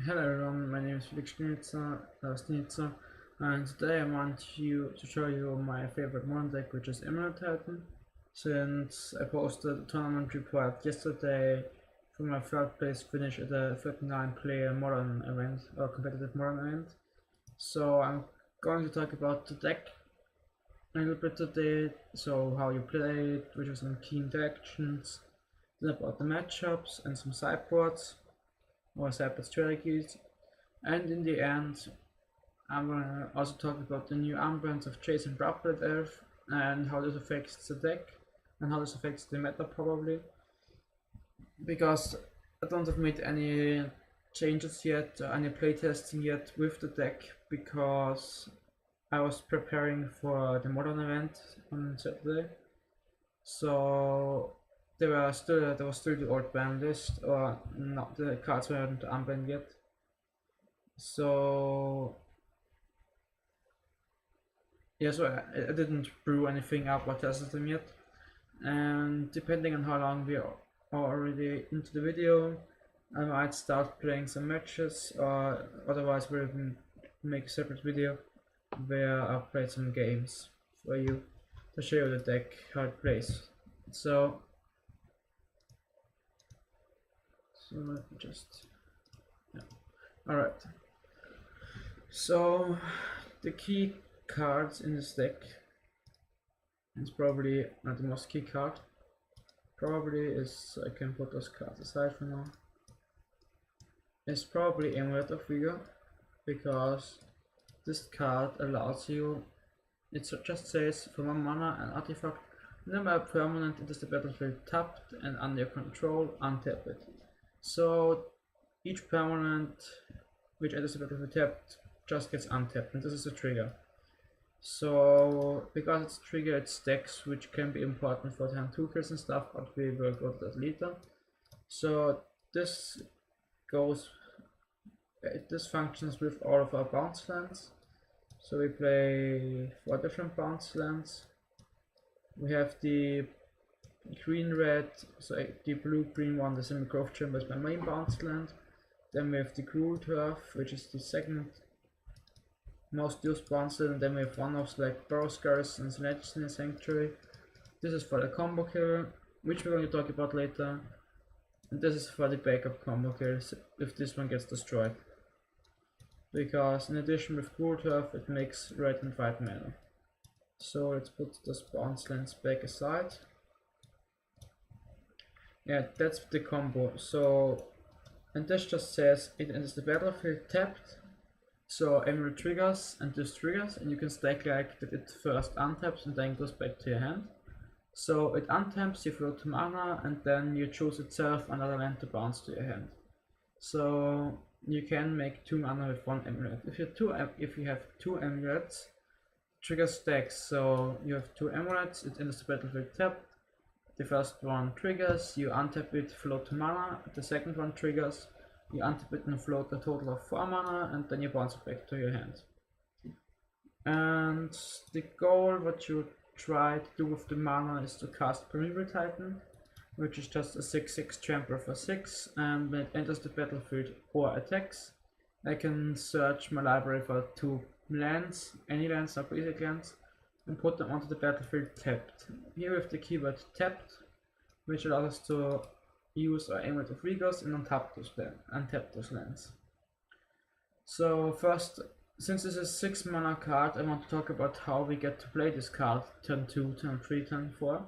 Hello everyone, my name is Felix Stenitzer, and today I want to show you my favorite modern deck, which is Amulet. Since I posted a tournament report yesterday for my third place finish at a 39 player modern event or competitive modern event. So I'm going to talk about the deck a little bit today, so how you play it, which are some key interactions, then about the matchups and some sideboards or sideboard strategies. And in the end, I'm gonna also talk about the new armbands of Chase and Droplet Elf and how this affects the deck and how this affects the meta probably. Because I don't have made any changes yet or any playtesting yet with the deck because I was preparing for the modern event on Saturday. So there was still the old ban list, or not, the cards weren't unbanned yet. So yeah, so I didn't brew anything up or tested them yet. And depending on how long we are already into the video, I might start playing some matches, or otherwise we'll make a separate video where I'll play some games for you to show you the deck, how it plays. So let me just, yeah. Alright. So the key cards in this deck, it's probably not the most key card, probably is, I can put those cards aside for now, it's probably Amulet of Vigor, because this card allows you, it just says for 1 mana an artifact, whenever a permanent enters the battlefield tapped and under your control, untap it. So each permanent which enters the battlefield tapped just gets untapped, and this is a trigger. So because it's a trigger, it stacks, which can be important for hand 2 kills and stuff, but we will go to that later. So this functions with all of our bounce lands. So we play 4 different bounce lands. We have the green-red, so the blue-green one, the Semi-Growth Chamber is my main bounce land. Then we have the Cruel Turf, which is the second most used bounce land, and then we have one-offs like Burrow Scars and Stenitzer Sanctuary. This is for the combo kill, which we're going to talk about later. And this is for the backup combo kills if this one gets destroyed. Because in addition with Cruel Turf, it makes red and white mana. So let's put the bounce lands back aside. Yeah, that's the combo. So, and this just says it enters the battlefield tapped. So Amulet triggers and this triggers, and you can stack like that it first untaps and then goes back to your hand. So it untaps, you float 2 mana, and then you choose itself another land to bounce to your hand. So you can make 2 mana with 1 amulet. If you have 2 amulets, trigger stacks. So you have 2 amulets, it enters the battlefield tapped. The first one triggers, you untap it, float 2 mana. The second one triggers, you untap it and float a total of 4 mana, and then you bounce it back to your hand. And the goal, what you try to do with the mana, is to cast Primeval Titan, which is just a 6/6 trample for 6, and when it enters the battlefield or attacks, I can search my library for 2 lands, any lands, not basic lands, and put them onto the battlefield tapped. Here we have the keyword tapped, which allows us to use our Amulet of Vigors and untap those lands. So first, since this is 6 mana card, I want to talk about how we get to play this card turn 2, turn 3, turn 4.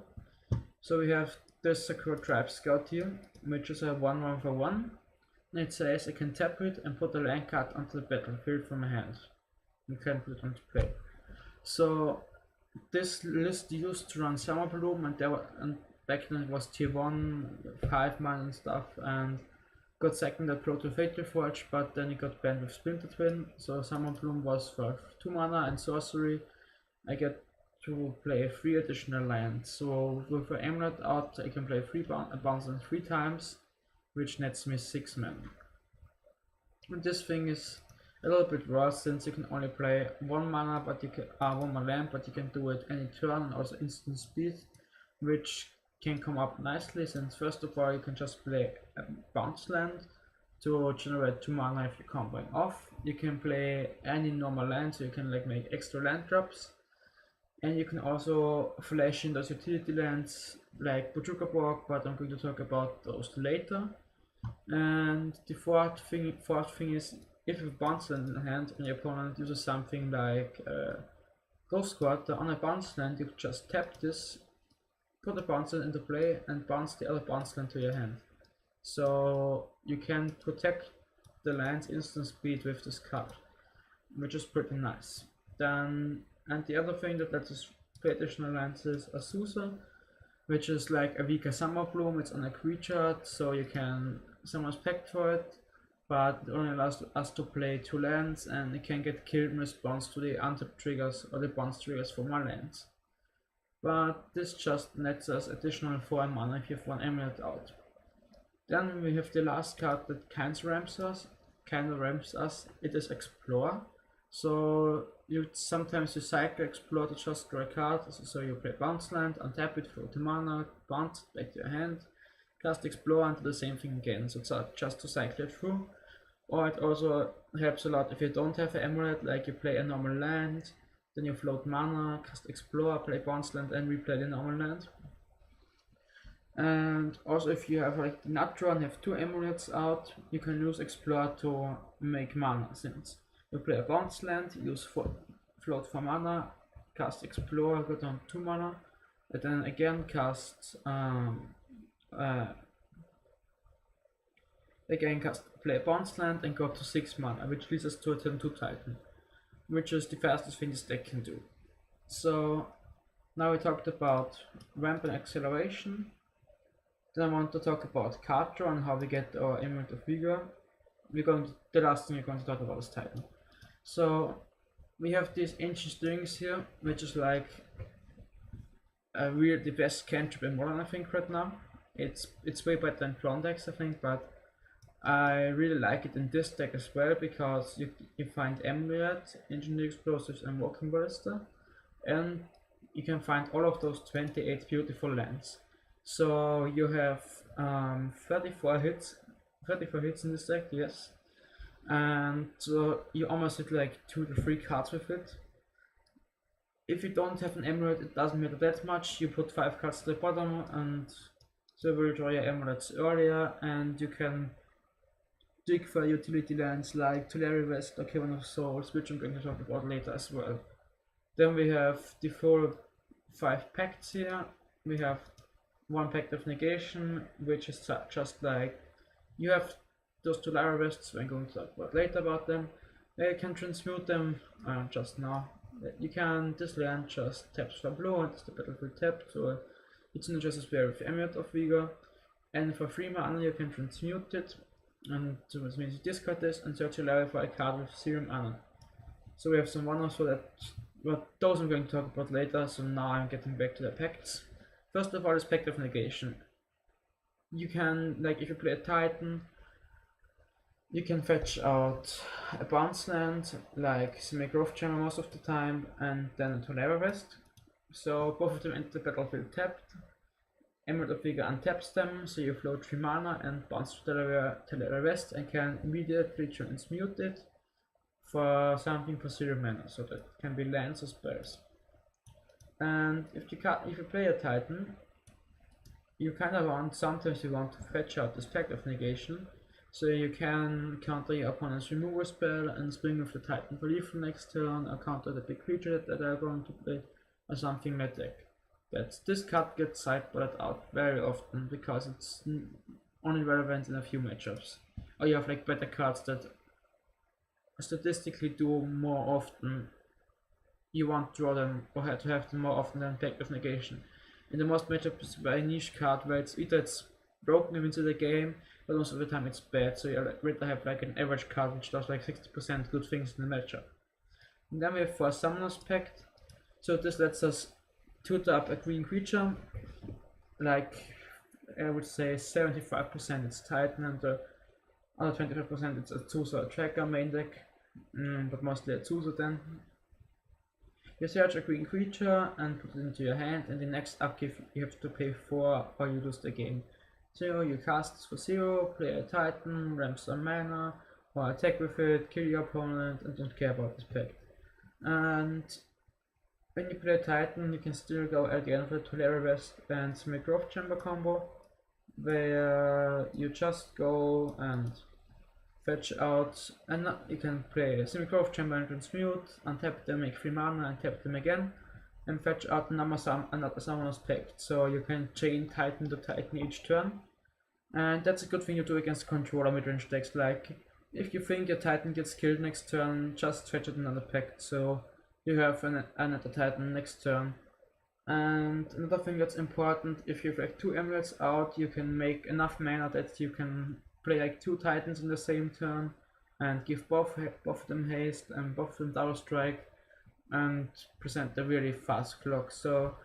So we have this Sakura Tribe Scout here, which is a 1/1 for 1. And it says I can tap it and put a land card onto the battlefield from my hand. You can put it onto play. So this list used to run Summer Bloom, and back then it was tier 1, 5 mana and stuff, and got second at Proto Fatal Forge, but then it got banned with Splinter Twin. So Summer Bloom was for 2 mana and sorcery. I get to play 3 additional lands. So with the Amulet out, I can play 3 bounce 3 times, which nets me 6 mana. And this thing is a little bit worse, since you can only play 1 mana, but you can 1 mana land, but you can do it any turn, and also instant speed, which can come up nicely, since first of all you can just play a bounce land, to generate 2 mana if you're comboing off. You can play any normal land, so you can like make extra land drops. And you can also flash in those utility lands like Bojuka, but I'm going to talk about those later. And the fourth thing is, if you have bounce land in hand and your opponent uses something like Ghost Quarter on a bounce land, you just tap this, put the bounce land into play, and bounce the other bounce land to your hand. So you can protect the land's instant speed with this card, which is pretty nice. Then, and the other thing that lets us play additional lands is Azusa, which is like a weaker Summer Bloom. It's on a creature, so you can summon Spect for it, but it only allows us to play 2 lands, and it can get killed in response to the untap triggers or the bounce triggers for more lands. But this just nets us additional 4 mana if you have 1 Amulet out. Then we have the last card that kinda ramps us. It is Explore. So sometimes you cycle Explore to just draw a card. So you play bounce land, untap it for 2 mana, bounce it back to your hand, cast Explore and do the same thing again. So it's just to cycle it through. Or it also helps a lot if you don't have an Amulet, like you play a normal land, then you float mana, cast Explore, play bounce land, and replay the normal land. And also if you have like the nut draw and have 2 Amulets out, you can use Explore to make mana, since you play a bounce land, use float for mana, cast Explore, go down 2 mana, and then again cast play a bounce land and go up to 6 mana, which leads us to a turn 2 Titan, which is the fastest thing this deck can do. So now we talked about ramp and acceleration. Then I want to talk about card draw and how we get our Amulet of Vigor. The last thing we're going to talk about is Titan. So we have these Ancient Strings here, which is like really the best cantrip in Modern, I think, right now. It's way better than Tron decks, I think, but I really like it in this deck as well, because you find Amulet, Engineer Explosives, and Walking Ballista, and you can find all of those 28 beautiful lands. So you have 34 hits in this deck, yes, and so you almost hit like 2 to 3 cards with it. If you don't have an Amulet, it doesn't matter that much. You put 5 cards to the bottom, and so you will draw your Amulets earlier, and you can dig for utility lands like Tulare West or Cavern of Souls, which I'm going to talk about later as well. Then we have the 5 pacts here. We have 1 Pact of Negation, which is just like, you have those 2 Lyra Vests, I'm going to talk about later about them. You can transmute them just now. You can, this land just taps for blue and it's the battlefield tapped, so it's not just as well with Amulet of Vigor. And for 3 mana you can transmute it, and so this means you discard this and search your library for a card with 0 mana. So we have some one so that, but those I'm going to talk about later, so now I'm getting back to the pacts. First of all is Pact of Negation. You can, like if you play a Titan, you can fetch out a bounce land, like Semi-Growth Jammer most of the time, and then a Tulare West. So both of them enter the battlefield tapped. Amulet of Vigor untaps them, so you float 3 mana and bounce to Tulare West and can immediately transmute it for something for 0 mana, so that can be lands or spells. And if you play a Titan, you sometimes you want to fetch out this Pact of Negation, so you can counter your opponent's removal spell and swing with the Titan for lethal next turn, or counter the big creature that they are going to play, or something like that. This card gets sideboarded out very often because it's only relevant in a few matchups. Or you have like better cards that statistically do more often. You want to draw them or have to have them more often than Pact of Negation. In the most matchups, it's a very niche card where it's either it's broken into the game, but most of the time it's bad. So you rather have like an average card which does like 60% good things in the matchup. And then we have 4 Summoner's Pact. So this lets us tutor up a green creature, like I would say 75% it's Titan and the other 25% it's a Azusa or Tracker main deck, but mostly a Azusa then. You search a green creature and put it into your hand, and the next upkeep you have to pay 4 or you lose the game. So you cast this for 0, play a Titan, ramp some mana, or attack with it, kill your opponent, and don't care about this pact. And when you play a Titan, you can still go again for the Tulare West and make Growth Chamber combo, where you just go and fetch out, and you can play Semi-Growth Chamber and Transmute, untap them, make 3 mana, and tap them again, and fetch out another Summoner's Pact, so you can chain Titan to Titan each turn. And that's a good thing you do against controller midrange decks, like if you think your Titan gets killed next turn, just fetch out another pact, so you have another Titan next turn. And another thing that's important, if you have like 2 Amulets out, you can make enough mana that you can play like 2 Titans in the same turn and give both of them haste and both of them double strike and present a really fast clock. So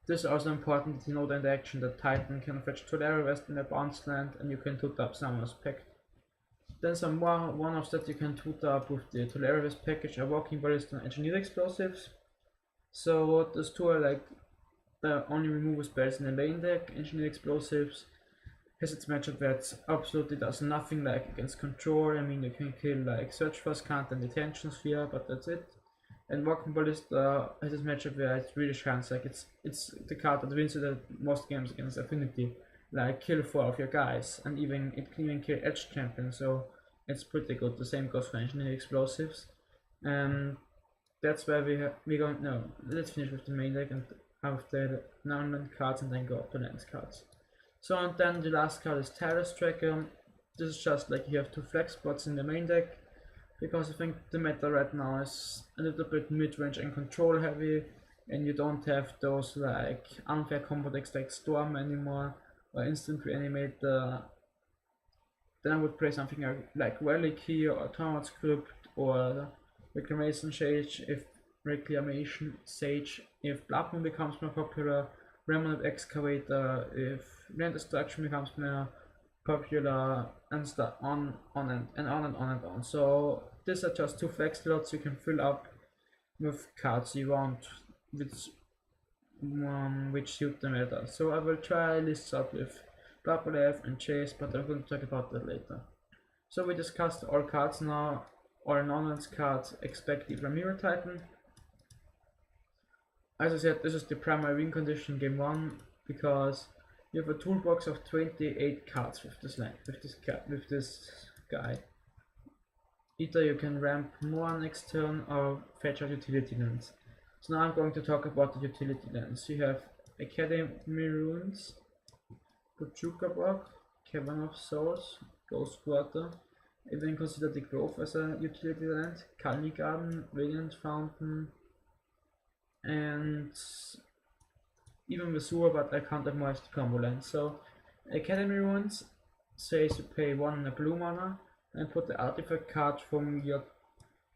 this is also important to note in the action that Titan can fetch Tulare West in a bounce land and you can toot up Summoner's Pact. Then some more one-offs that you can toot up with the Tulare West package are Walking Ballista and Engineered Explosives. So those two are like the only removal spells in the main deck. Engineered Explosives has its matchup that absolutely does nothing like against control. I mean, you can kill like Search for Scant and Detention Sphere, but that's it. And Walking Ballista has its matchup where it really shines, like it's the card that wins the most games against Affinity, like kill 4 of your guys, and it can even kill Edge Champion, so it's pretty good. The same goes for Engineered Explosives. That's where we go. No, let's finish with the main deck and have the non-land cards and then go up to lands cards. So and then the last card is Terrace Tracker. This is just like you have 2 flex spots in the main deck, because I think the meta right now is a little bit mid-range and control heavy, and you don't have those like unfair combo decks like Storm anymore or Instant Reanimate. Then I would play something like Relic here or Torment Script or Reclamation Sage if Blood Moon becomes more popular, Remnant Excavator if Land Destruction becomes more popular, and on and on. So these are just 2 flex slots you can fill up with cards you want which suit the meta. So I will try lists up with Blabberlev and Chase, but I'm going to talk about that later. So we discussed all cards now, all non-lands cards expect the Mirror Titan. As I said, this is the primary win condition game 1, because you have a toolbox of 28 cards with this guy. Either you can ramp more next turn or fetch out utility lands. So now I'm going to talk about the utility lands. You have Academy Ruins, Bojuka, Cavern of Souls, Ghost Quarter, even consider the Grove as a utility land, Kalni Garden, Radiant Fountain, and even the sewer, but I can't have more as the combo land. So Academy Ruins says you pay 1 in a blue mana and put the artifact card from your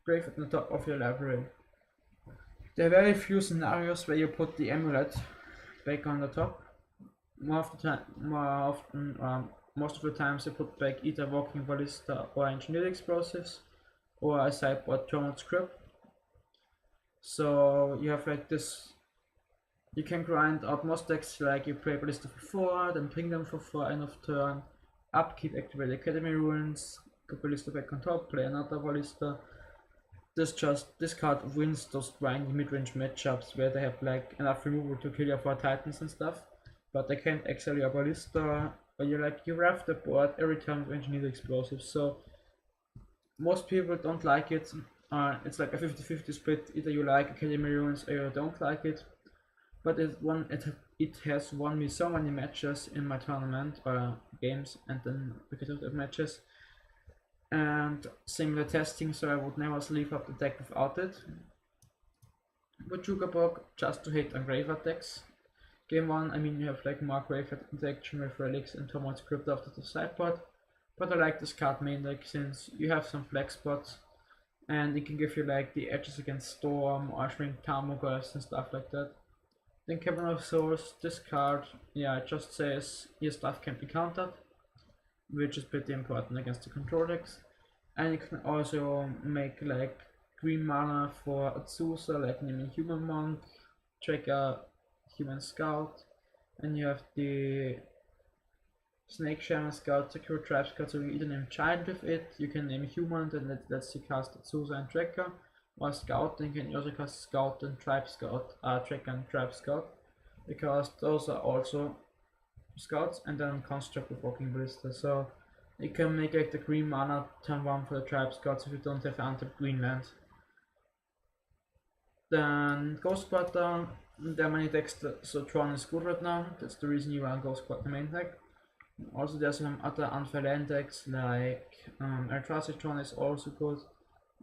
grave at the top of your library. There are very few scenarios where you put the Amulet back on the top. Most of the times you put back either Walking Ballista or Engineered Explosives or a sideboard Torment Script. So you have like this, you can grind out most decks, like you play Ballista for 4, then bring them for 4 end of turn, upkeep, activate Academy Ruins, put Ballista back on top, play another Ballista. This card wins those grindy mid-range matchups where they have like enough removal to kill your 4 Titans and stuff, but they can't exile your Ballista, or you rev the board every time with Engineered Explosives. So most people don't like it. It's like a 50-50 split, either you like Academy Ruins or you don't like it. But it has won me so many matches in my tournament or games, and then competitive matches. And similar testing, so I would never sleeve up the deck without it. Bojuka just to hit on grave attacks. Game 1, I mean, you have like more grave interaction with Felix and Torment Script after the sideboard. But I like this card main deck since you have some flex spots and it can give you like the edges against Storm or Shrink Tarmogoyfs and stuff like that. Then Cavern of Souls, this card, yeah, it just says your stuff can be countered, which is pretty important against the control decks. And you can also make like green mana for Azusa, like naming Human Monk, Tracker, Human Scout, and you have the Snake Shaman Scout, Secure Tribe Scout, so you either name Giant with it, you can name Human, then lets you cast Azusa and Tracker, or Scout, then you can also cast Scout and Tribe Scout, Tracker and Tribe Scout, because those are also Scouts, and then Construct with Walking Ballista, so you can make like the green mana turn 1 for the Tribe Scouts if you don't have untapped green land. Then Ghost Quarter, there are many decks, so Tron is good right now, that's the reason you run Ghost Quarter main deck. Also there's some other unfair land decks like Eldrazi Tron is also good,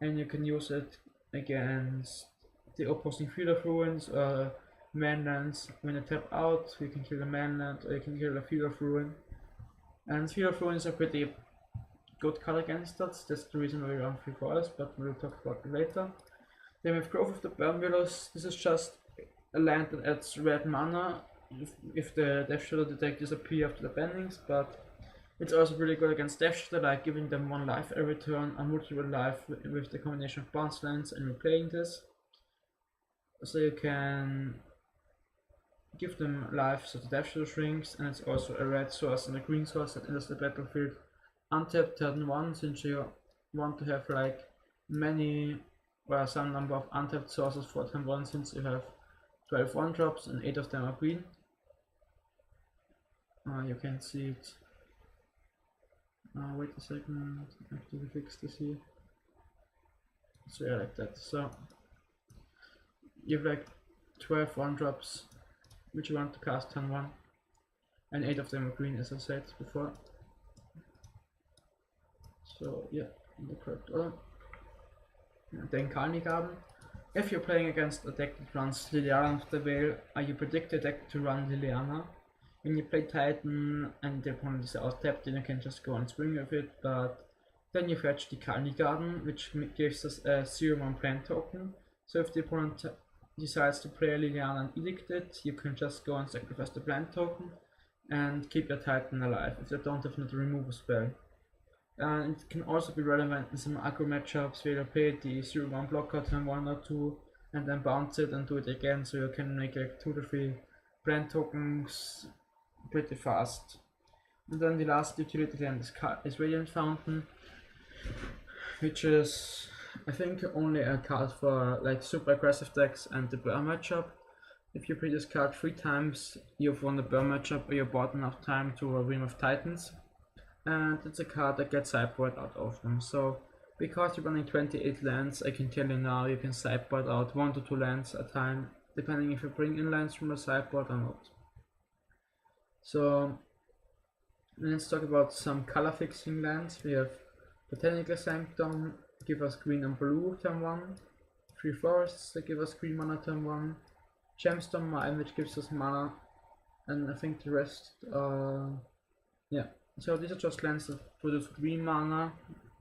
and you can use it against the opposing Field of Ruins or manlands. When you tap out, you can kill a manland or you can kill a Field of Ruin. And Field of Ruins are pretty good card against that, that's the reason why we run 3 forests, but we'll talk about it later. Then we have Growth of the Burn Willows. This is just a land that adds red mana if the Death Shadow deck disappears after the bannings, but it's also really good against Death Shadow, like giving them 1 life every turn, a multiple life with the combination of bounce lands and replaying this. So you can give them life so the Death Shadow shrinks, and it's also a red source and a green source that enters the battlefield untapped turn 1, since you want to have like many or some number of untapped sources for turn 1, since you have 12 1-drops and 8 of them are green. You can see it. Wait a second, I have to fix this here. So yeah, like that. So you have like 12 1-drops which you want to cast turn 1, and 8 of them are green, as I said before. So yeah, in the correct order. Then Kalni Garden. If you're playing against a deck that runs Liliana of the Veil, you predict the deck to run Liliana. When you play Titan and the opponent is out tapped, then you can just go and swing with it, but then you fetch the Kalni Garden, which gives us a 0-1 plant token. So if the opponent decides to play a Liliana and edict it, you can just go and sacrifice the plant token and keep your Titan alive if they don't have not remove a spell. And it can also be relevant in some aggro matchups where you play the 0-1 blocker turn 1 or 2 and then bounce it and do it again, so you can make like 2 to 3 brand tokens pretty fast. And then the last utility land is Radiant Fountain, which is I think only a card for like super aggressive decks and the burn matchup. If you play this card 3 times, you've won the burn matchup or you bought enough time to a Realm of Titans. And it's a card that gets sideboard out often, so because you're running 28 lands, I can tell you now you can sideboard out 1 to 2 lands at a time, depending if you bring in lands from the sideboard or not. So let's talk about some color fixing lands. We have Botanical Sanctum, give us green and blue turn 1, 3 forests that give us green mana turn 1, Gemstone Mine which gives us mana, and I think the rest yeah. So these are just lands that produce green mana,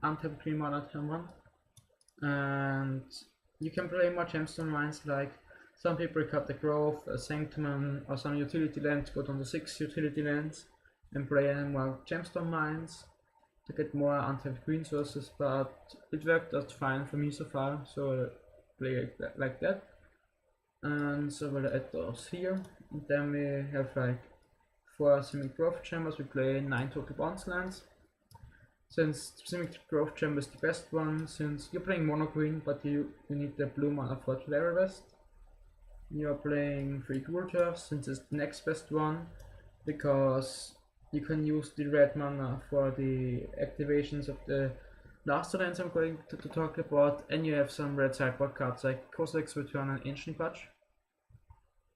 untapped green mana turn 1. And you can play more Gemstone Mines, like some people cut the Growth, a Sanctum, or some utility lands, go down to 6 utility lands and play more Gemstone Mines to get more untapped green sources, but it worked out fine for me so far, so I play like that. And so we'll add those here, and then we have like 4 Simic Growth Chambers. We play 9 total bounce lands. Since Simic Growth Chamber is the best one, since you're playing mono green but you need the blue mana for Tulare West. You're playing 3 Ghoul Turfs, since it's the next best one, because you can use the red mana for the activations of the last lands I'm going to talk about, and you have some red sideboard cards like Kozilek's Return and Ancient Patch.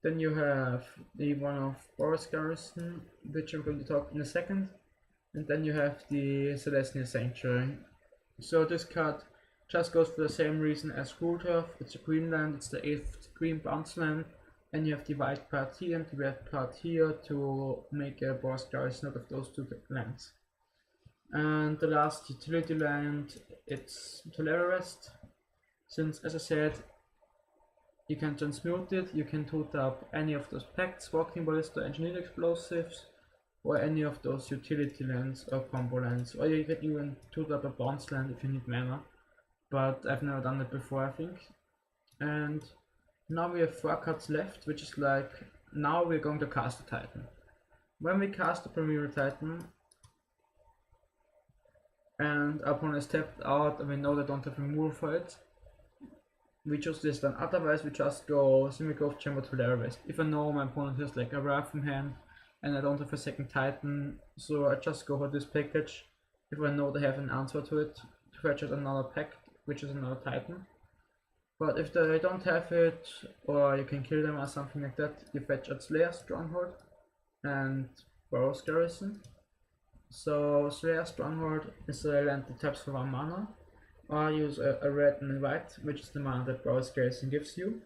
Then you have the one of Boros Garrison, which I'm going to talk in a second, and then you have the Celestial Sanctuary. So this card just goes for the same reason as Ghoul Turf. It's a green land, it's the 8th green bounce land, and you have the white part here and the red part here to make a Boros Garrison out of those 2 lands. And the last utility land, it's Tulare West, since as I said, you can transmute it, you can toot up any of those pacts, Walking Ballista, Engineered Explosives, or any of those utility lands or combo lands, or you can even toot up a bounce land if you need mana, but I've never done it before I think. And now we have 4 cards left, which is like, now we're going to cast a Titan. When we cast a Premier Titan, and our opponent is tapped out and we know they don't have removal for it, we choose this. Then otherwise we just go Semi-Growth Chamber to Lair Waste. If I know my opponent has like a Wrath in hand and I don't have a second Titan, so I just go for this package. If I know they have an answer to it, to fetch out another pact, which is another Titan. But if they don't have it, or you can kill them or something like that, you fetch out Slayer Stronghold and Boros Garrison. So Slayer Stronghold is a land that taps for 1 mana, or use a red and white, which is the mana that Boros Garrison gives you.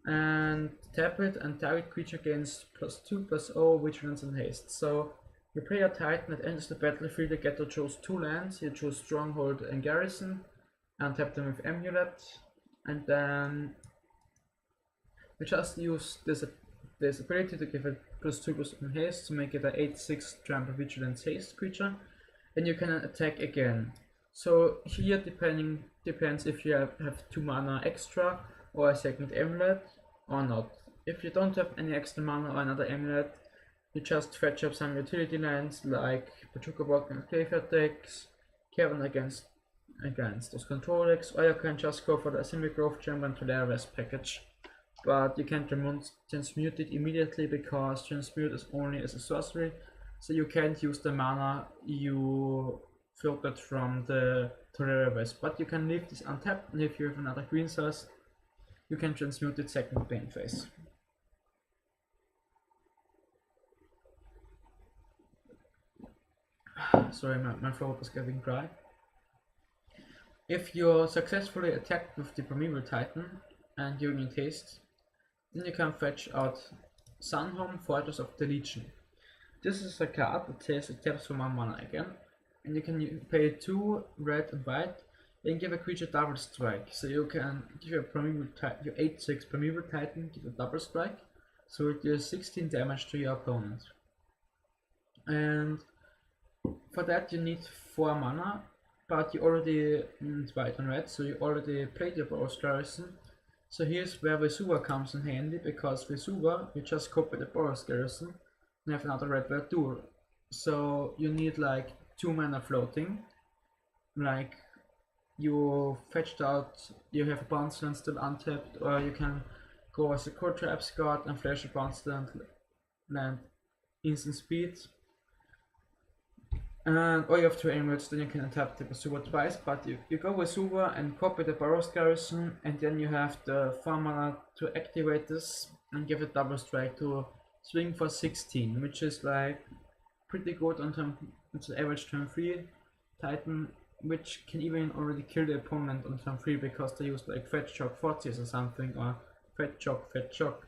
And tap it, and target creature gains +2/+0 vigilance and haste. So you play a Titan, that enters the battlefield, you get to choose 2 lands, you choose Stronghold and Garrison, and tap them with Amulet, and then you just use this ability to give it +2/+1 haste to make it a 8/6 trample vigilance haste creature, and you can attack again. So here depends if you have 2 mana extra or a second amulet or not. If you don't have any extra mana or another amulet, you just fetch up some utility lands like Pachuca Walk and Graveyard decks, Cavern against those control decks, or you can just go for the Semi-Growth Chamber and Lair Waste package. But you can't transmute it immediately because transmute is only as a sorcery, so you can't use the mana you filtered from the Lair Waste. But you can leave this untapped, and if you have another green source, you can transmute it second bane phase. Sorry, my throat is getting dry. If you're successfully attacked with the Primeval Titan and you need haste, then you can fetch out Sunhome, Fortress of the Legion. This is a card that says it taps for 1 mana again, and you can pay 2 red and white and give a creature double strike. So you can give your 8/6 Primeval Titan, give a double strike, so it deals 16 damage to your opponent. And for that you need 4 mana, but you already white and red, so you already played your Boros Garrison. So here's where Vesuva comes in handy, because Vesuva, you just copy the Boros Garrison and have another red duel. So you need like 2 mana floating, like you fetched out, you have a bounce land still untapped, or you can go as a Core Trap Scout and flash a bounce land instant speed. And or you have 2 amulets, then you can attack the Vesuva twice, but you go Vesuva and copy the Boros Garrison, and then you have the 4 mana to activate this and give it double strike to swing for 16, which is like pretty good on turn. It's an average turn 3 Titan, which can even already kill the opponent on turn 3 because they use like Fetch Shock 40s or something, or Fetch Shock.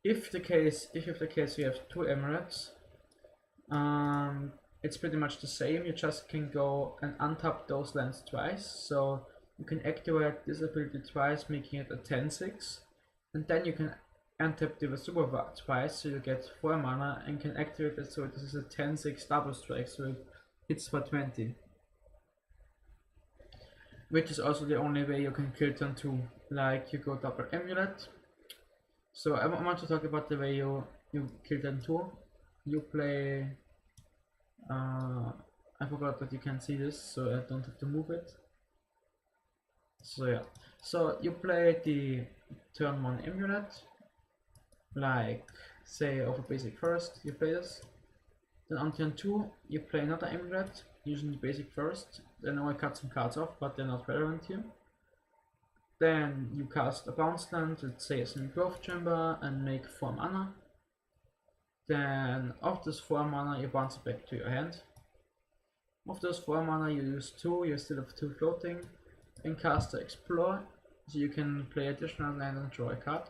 If the case you have 2 amulets, it's pretty much the same. You just can go and untap those lands twice, so you can activate this ability twice, making it a 10/6, and then you can untap the Vesuva twice, so you get 4 mana and can activate it, so this is a 10/6 double strike, so it hits for 20, which is also the only way you can kill turn 2. Like you go double amulet. So I want to talk about the way you kill turn 2. You play, I forgot that you can see this, so I don't have to move it. So yeah, so you play the turn 1 amulet, like say of a basic first, you play this. Then on turn 2 you play another amulet using the basic first. Then I cut some cards off, but they're not relevant here. Then you cast a bounce land, let's say a Semi-Growth Chamber, and make 4 mana. Then of this 4 mana you bounce it back to your hand. Of those 4 mana you use 2, you still have 2 floating, and cast the Explore, so you can play additional land and draw a card.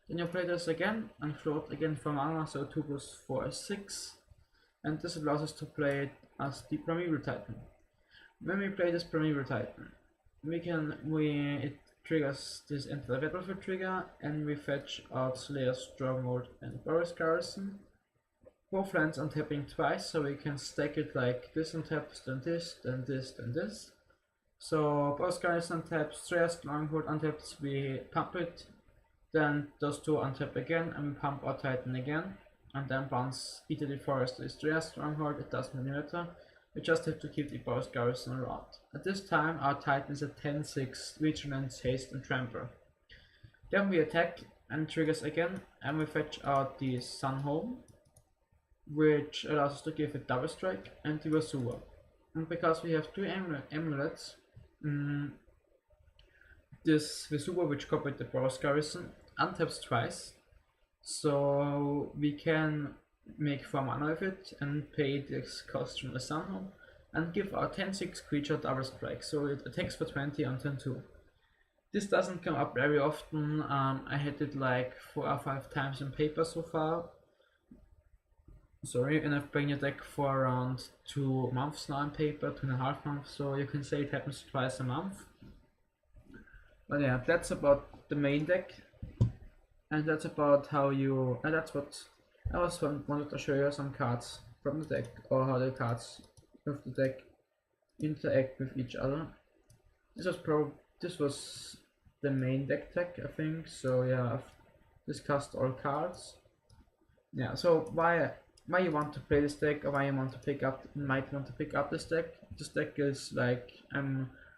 Then you play this again and float again 4 mana, so 2 + 4 is 6, and this allows us to play it as the Primeval Titan. When we play this Primeval Titan, it triggers this Enter the Battlefield trigger, and we fetch out Slayer Stronghold and Boros Garrison. Both lands untapping twice, so we can stack it like this untaps, then this, then this, then this. So Boros Garrison untaps, Slayer Stronghold untaps, we pump it, then those 2 untap again, and we pump our Titan again, and then once either the forest is their stronghold, it doesn't really matter. We just have to keep the boss garrison around. At this time, our Titan is at 10-6, Vigilance, Haste, and Trample. Then we attack and triggers again, and we fetch out the Sun Home, which allows us to give a double strike, and the Vasua. And because we have two amulets, this Vesua, which copied the boss garrison, untaps twice, so we can make 4 mana of it and pay this cost from the Sun Home and give our 10-6 creature double strike, so it attacks for 20 on turn 2. This doesn't come up very often. I had it like 4 or 5 times in paper so far. Sorry, and I've played the deck for around 2 months now in paper, 2.5 months, so you can say it happens twice a month. But yeah, that's about the main deck, and that's about how you, and that's what I also wanted to show you some cards from the deck, or how the cards of the deck interact with each other. This was the main deck, I think. So yeah, I've discussed all cards. Yeah, so why you want to play this deck, or why you want to might want to pick up this deck. This deck is like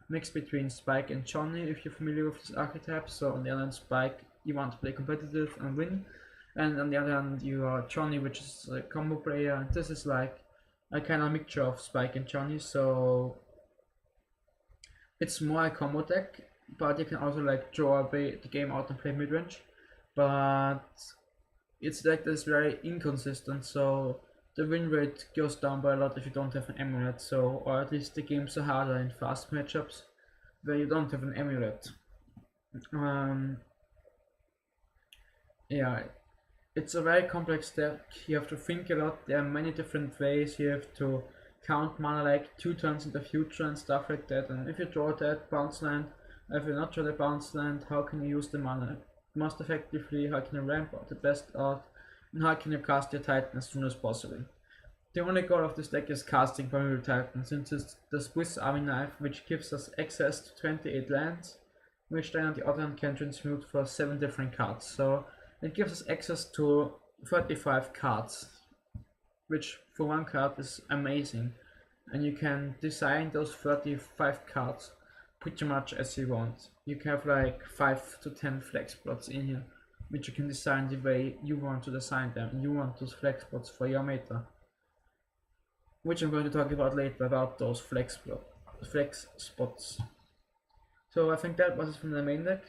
mix between Spike and Johnny, if you're familiar with this archetype. So on the other hand, Spike, you want to play competitive and win, and on the other hand you are Johnny, which is a combo player, and this is like a kind of mixture of Spike and Johnny, so it's more a combo deck, but you can also like draw the game out and play midrange. But it's a deck that is very inconsistent, so the win rate goes down by a lot if you don't have an amulet, so, or at least the games are harder in fast matchups where you don't have an amulet. Yeah, it's a very complex deck. You have to think a lot. There are many different ways. You have to count mana like 2 turns in the future and stuff like that, and if you draw that bounce land, if you not draw the bounce land, how can you use the mana most effectively, how can you ramp out the best out, and how can you cast your Titan as soon as possible. The only goal of this deck is casting Primary Titan, since it's the Swiss Army knife, which gives us access to 28 lands, which then on the other hand can transmute for 7 different cards. So it gives us access to 35 cards, which for one card is amazing, and you can design those 35 cards pretty much as you want. You can have like 5 to 10 flex plots in here, which you can design the way you want to design them, and you want those flex plots for your meta, which I'm going to talk about later, about those flex spots. So I think that was it from the main deck.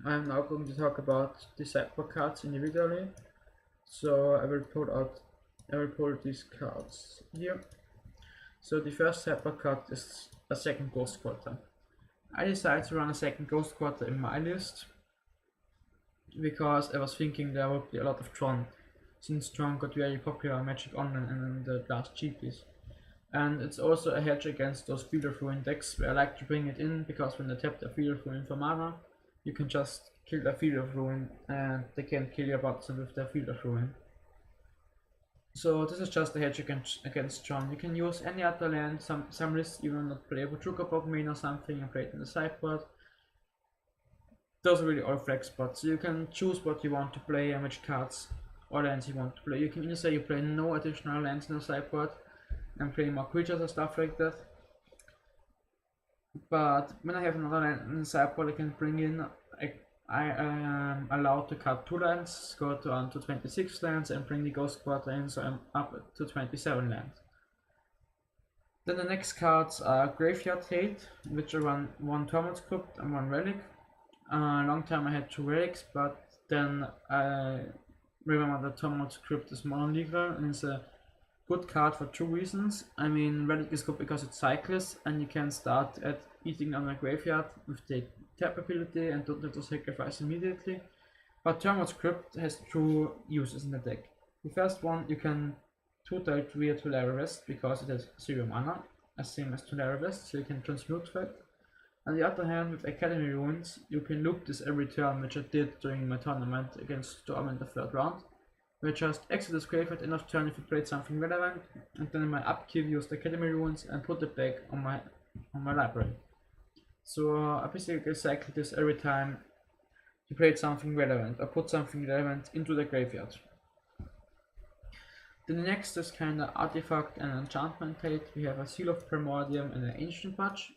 I'm now going to talk about the sideboard cards individually. So I will pull these cards here. So the first sideboard card is a second Ghost Quarter. I decided to run a second Ghost Quarter in my list because I was thinking there would be a lot of Tron, since Tron got very popular on Magic Online and in the last GPs. And it's also a hedge against those Field of Ruin decks, where I like to bring it in because when they tap the Field of Ruin for mana, you can just kill the Field of Ruin and they can't kill your button with their Field of Ruin. So this is just a hedge against Tron. You can use any other land, some lists even not play with Chukabog main or something and play it in the sideboard. Those are really all flex spots, so you can choose what you want to play and which cards or lands you want to play. You can either say you play no additional lands in the sideboard and play more creatures or stuff like that. But when I have another land in the sideboard, I can bring in, I am allowed to cut 2 lands, go down to 26 lands and bring the Ghost Quarter in, so I'm up to 27 lands. Then the next cards are Graveyard Hate, which I run 1 Torment Script and 1 Relic. Long time I had 2 relics, but then I remember that Torment Script is mono-legal and is a good card for 2 reasons. I mean, Relic is good because it's cyclist and you can start at eating on a graveyard with the tap ability and don't have to sacrifice immediately. But Torment Script has 2 uses in the deck. The first one, you can 2-tile Weird Tulare West because it has 0 mana, as same as Tulare West, so you can transmute for it. On the other hand, with Academy Ruins, you can loop this every turn, which I did during my tournament against Storm in the 3rd round, where I just exit this graveyard at end of turn if you played something relevant, and then in my upkeep use the Academy Ruins and put it back on my library. So I basically cycle this every time you played something relevant or put something relevant into the graveyard. The next is kinda artifact and enchantment trait. We have a Seal of Primordium and an Ancient Patch.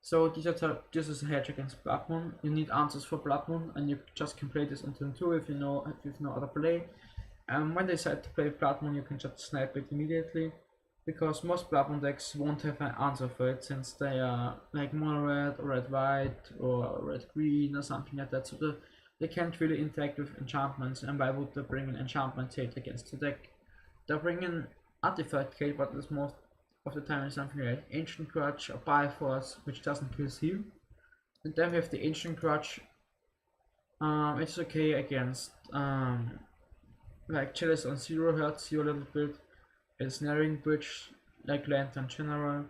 So this is a hedge against Blood Moon. You need answers for Blood Moon, and you just can play this on turn 2 if you've no other play. And when they decide to play Blood Moon, you can just snipe it immediately, because most Blood Moon decks won't have an answer for it, since they are like mono red or red white or red green or something like that. So they can't really interact with enchantments, and why would they bring an enchantment trait against the deck? They bring an artifact trait, but it's most of the time is something like Ancient Grudge or Bioforce, which doesn't kill Seal. And then we have the Ancient Grudge. It's okay against like Chalice on 0 hurts you a little bit. It's Snaring Bridge, like Lantern General,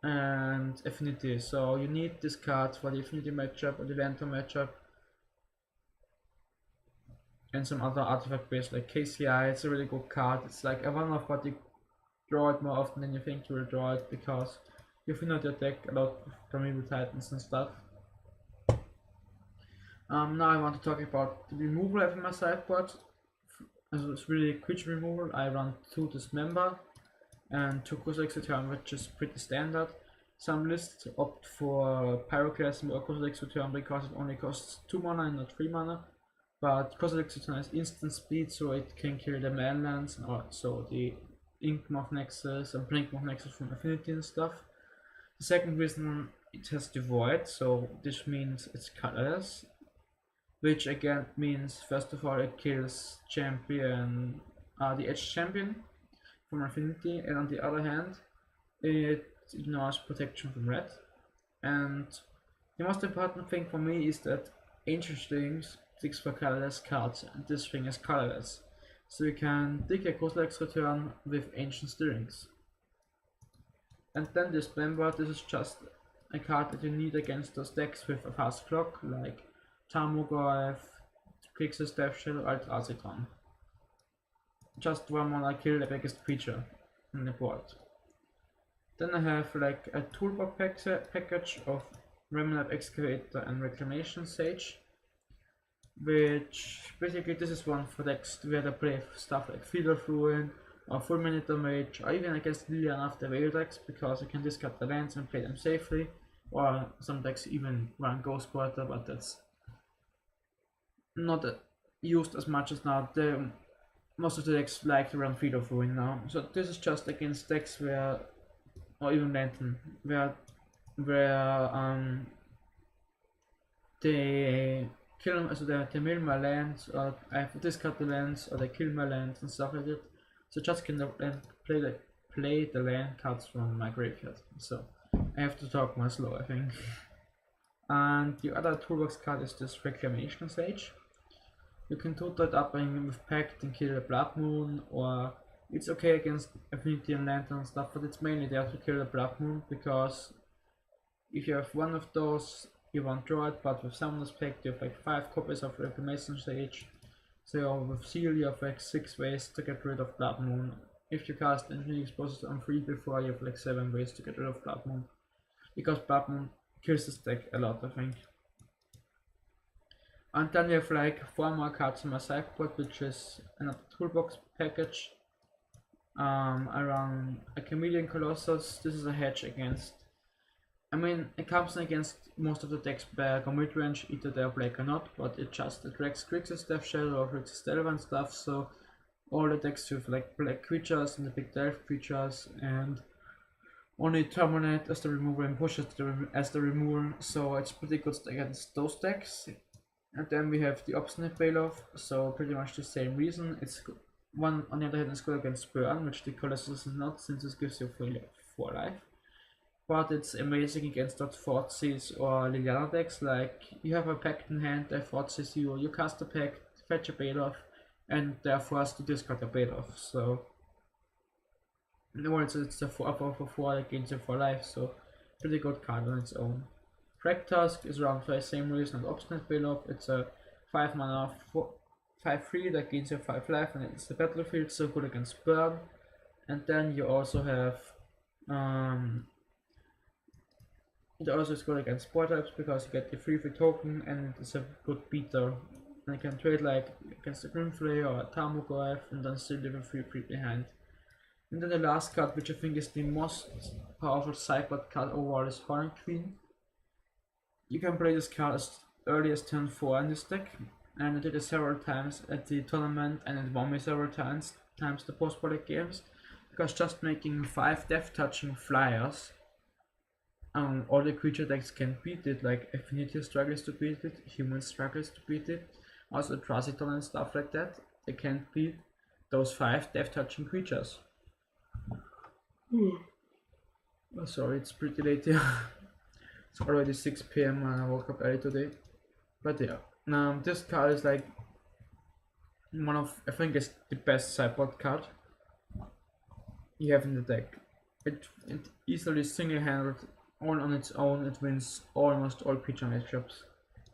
and Affinity. So you need this card for the Affinity matchup or the Lantern matchup. And some other artifact based like KCI. It's a really good card. It's like a one-off, but you draw it more often than you think you will draw it, because you fill out your deck a lot of Primeval Titans and stuff. Now I want to talk about the removal I have in my sideboard. It's really quick removal. I run 2 Dismember and 2 Coselex Return, which is pretty standard. Some lists opt for Pyroclasm or Coselex Return because it only costs 2 mana and not 3 mana. But Coselex Return has instant speed, so it can kill the Manlands and also the Inkmoth Nexus and Blinkmoth Nexus from Affinity and stuff. The second reason, it has Devoid, so this means it's colorless, which again means first of all it kills champion, the Edge champion from Affinity, and on the other hand it ignores protection from red. And the most important thing for me is that Ancient Strings sticks for colorless cards, and this thing is colorless. So you can dig a Coselex Return with Ancient Stirrings. And then this Dismember, this is just a card that you need against those decks with a fast clock, like Tarmogoyf, Grixis Death Shell, or Altraziton. Just 1 mana kill the biggest creature in the board. Then I have like a toolbox package of Remnant Excavator and Reclamation Sage, which basically this is one for decks where they play stuff like Field of Ruin or Fulminator Mage, or even against Liliana after Veil decks, because you can discard the lands and play them safely, or some decks even run Ghost Porter, but that's not used as much as now. Most of the decks like to run Field of Ruin now, so this is just against decks where, or even Lantern, where they kill, so they mill my lands, or I have to discard the lands, or they kill my lands and stuff like that. So just can play the land cards from my graveyard. So I have to talk more slow, I think. And the other toolbox card is this Reclamation Sage. You can total it up with Pact and kill the Blood Moon, or it's okay against Affinity and Lantern and stuff, but it's mainly there to kill the Blood Moon, because if you have one of those, you won't draw it, but with Summoner's Pact you have like 5 copies of Reclamation Sage. So with Seal you have like 6 ways to get rid of Blood Moon. If you cast Engineering Explosives on 3 before, you have like 7 ways to get rid of Blood Moon. Because Blood Moon kills this deck a lot, I think. And then you have like 4 more cards in my sideboard, which is another toolbox package. I run a Chameleon Colossus. This is a hedge against, I mean, it comes against most of the decks by a mid-range, either they're black or not, but it just attracts Grixis Death Shell or Grixis Delver and stuff, so all the decks with like black creatures and the big delve creatures, and only terminate as the removal and push as the removal, so it's pretty good against those decks. And then we have the Obstinate Bailoff, so pretty much the same reason. It's one, on the other hand, is good against Burn, which the Colossus is not, since it gives you 4 life. But it's amazing against that Thoughtseize or Liliana decks. Like, you have a pact in hand, they Thoughtseize you, you cast a pact, fetch a Bailoff, and they're forced to discard a Bailoff. So, also it's a 4/4 that gains you 4 life, so pretty good card on its own. Tusk is around for the same reason as Obstinate Bailoff. It's a 5 mana 5/3 that gains you 5 life, and it's the battlefield, so good against Burn. And then you also have it also is good against spore types because you get the free token, and it's a good beater And I can trade like against a Grimflay or a Tarmogoyf and then still leave a free creep behind. And then the last card, which I think is the most powerful sideboard card overall, is Hornet Queen. You can play this card as early as turn 4 in this deck, and I did it several times at the tournament, and it won me several times the post-product games, because just making 5 death touching flyers, all the creature decks can beat it, like Affinity struggles to beat it, Human struggles to beat it, also Traciton and stuff like that. They can't beat those 5 death touching creatures. Oh, sorry, it's pretty late here. It's already 6 PM and I woke up early today. But yeah, this card is like one of, I think it's the best sideboard card you have in the deck. It easily single-handed, all on its own, it wins almost all creature matchups.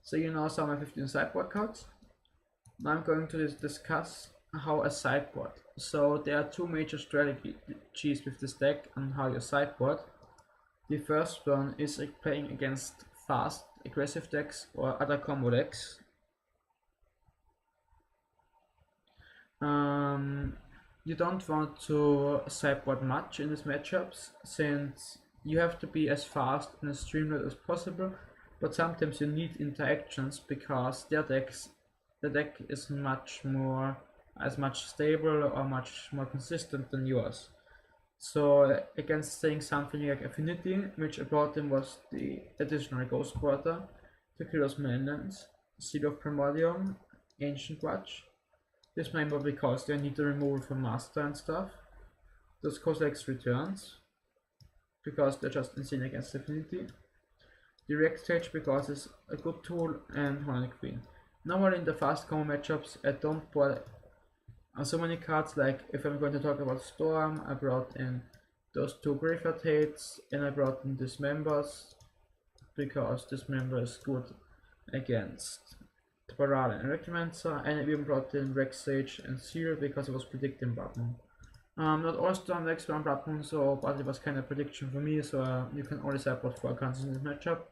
So you know some of 15 sideboard cards. Now I'm going to discuss how a sideboard. So there are 2 major strategies with this deck on how you sideboard. The first one is playing against fast, aggressive decks or other combo decks. You don't want to sideboard much in these matchups, since you have to be as fast and as streamlined as possible, but sometimes you need interactions because the deck is much stable or much more consistent than yours. So against saying something like Affinity, which I brought in was the additional Ghost Quarter to kill those minions, Seed of Primordium, Ancient Grudge. This member because they need the removal from Master and stuff. Those Cossacks returns, because they're just insane against Affinity. Direct Stage because it's a good tool, and Hornet Queen. Normally in the fast combo matchups I don't board so many cards, like if I'm going to talk about Storm, I brought in those 2 Graveyard Hates, and I brought in Dismembers, because Dismember is good against Baral and Recommencer, and I even brought in Rex Sage and Seal because it was predicting Blood Moon. Not all Storm decks were on Blood Moon, but it was kind of prediction for me, so you can only sideboard 4 cards in this matchup.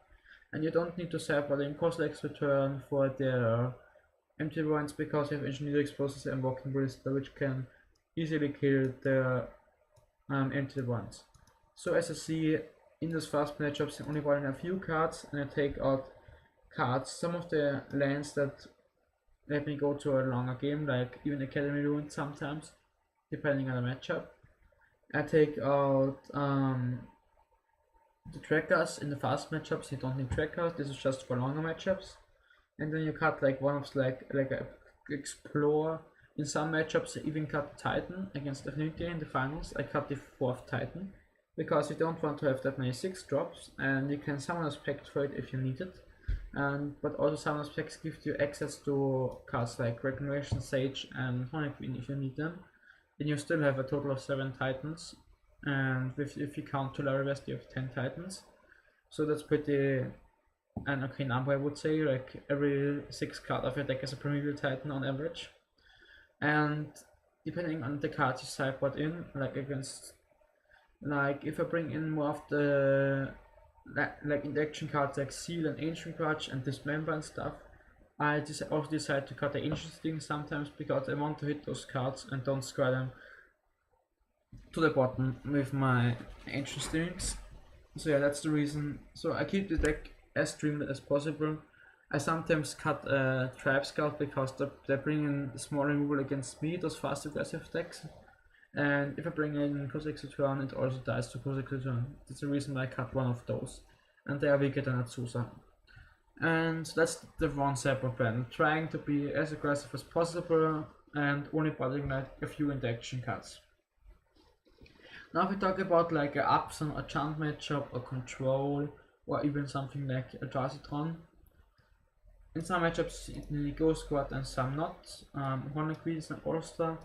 And you don't need to sideboard in Cossacks return for their empty ones, because you have Engineered Explosives and Walking Ballista, which can easily kill the empty ones. So as you see, in these fast matchups I only brought in a few cards, and I take out cards, some of the lands that let me go to a longer game, like even Academy Ruins sometimes, depending on the matchup. I take out the trackers in the fast matchups. You don't need trackers, this is just for longer matchups. And then you cut like one of like a Explore. In some matchups I even cut Titan against Affinity in the finals. I cut the 4th Titan because you don't want to have that many 6 drops, and you can summon a Spect for it if you need it. But also Summoner Specs give you access to cards like Regeneration, Sage and Hornet Queen if you need them. Then you still have a total of 7 Titans, and if you count 2 Larry West you have 10 Titans. So that's pretty an okay number, I would say. Like every 6 card of your deck is a Primeval Titan on average. And depending on the cards you sideboard in, like against, like if I bring in more of the like interaction cards like Seal and Ancient Grudge and Dismember and stuff, I also decide to cut the Ancient Sting sometimes because I want to hit those cards and don't square them to the bottom with my Ancient Stings. So yeah, that's the reason. So I keep the deck as streamlined as possible. I sometimes cut Tribe Scout because they bring in small removal against me, those fast aggressive decks. And if I bring in Cossacks Return, it also dies to Cossacks Return. That's the reason why I cut one of those. And they are weaker than Azusa. And that's the one separate plan. Trying to be as aggressive as possible and only bothering like a few interaction cards. Now if we talk about like a Upson or Chant matchup or Control or even something like a Traciton. In some matchups it need Ghost Squad and some not. Hornet Queen is an All-Star.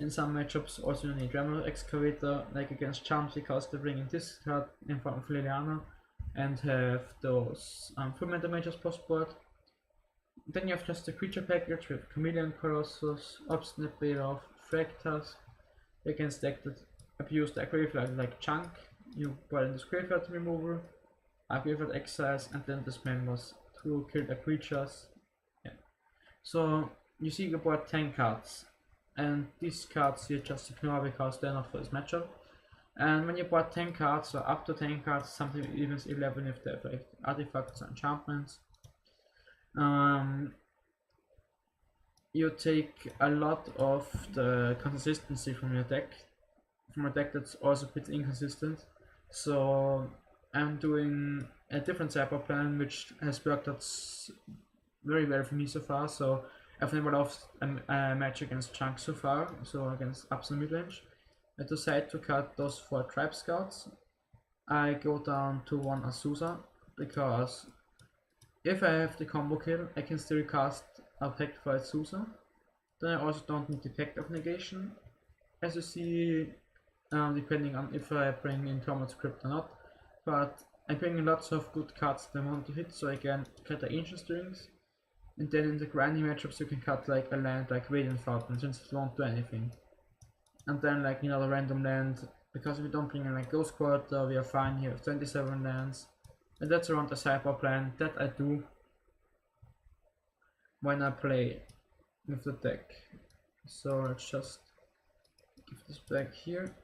In some matchups also you need Dremel Excavator, like against Charms, because they bring in this card in form of Liliana and have those Fermentor Mages post board. Then you have just the creature package with Chameleon Colossus, Obstinate Beowulf, Fractus. Against deck that abuse the graveyard like Chunk, you put in this graveyard removal, graveyard exiles, and then dismembers to kill the creatures. Yeah. So you see you bought 10 cards, and these cards you just ignore because they're not for this matchup. And when you bought 10 cards or up to 10 cards, something even 11 if they have like artifacts and enchantments, you take a lot of the consistency from your deck, from a deck that's also pretty inconsistent. So I'm doing a different cyber plan which has worked out very well for me so far. So I've never lost a match against Chunk so far, so against absolute mid-range. I decide to cut those 4 Tribe Scouts. I go down to 1 Azusa because if I have the combo kill, I can still cast a Pact for Azusa. Then I also don't need the Pact of Negation, as you see, depending on if I bring in Common Script or not. But I bring in lots of good cards that I want to hit, so I can cut the Ancient Strings. And then in the grinding matchups you can cut like a land like Radiant Fountain, since it won't do anything. And then like another random land, because if we don't bring in like Ghost Quarter, we are fine here with 27 lands. And that's around the cyber plan that I do when I play with the deck. So let's just give this back here.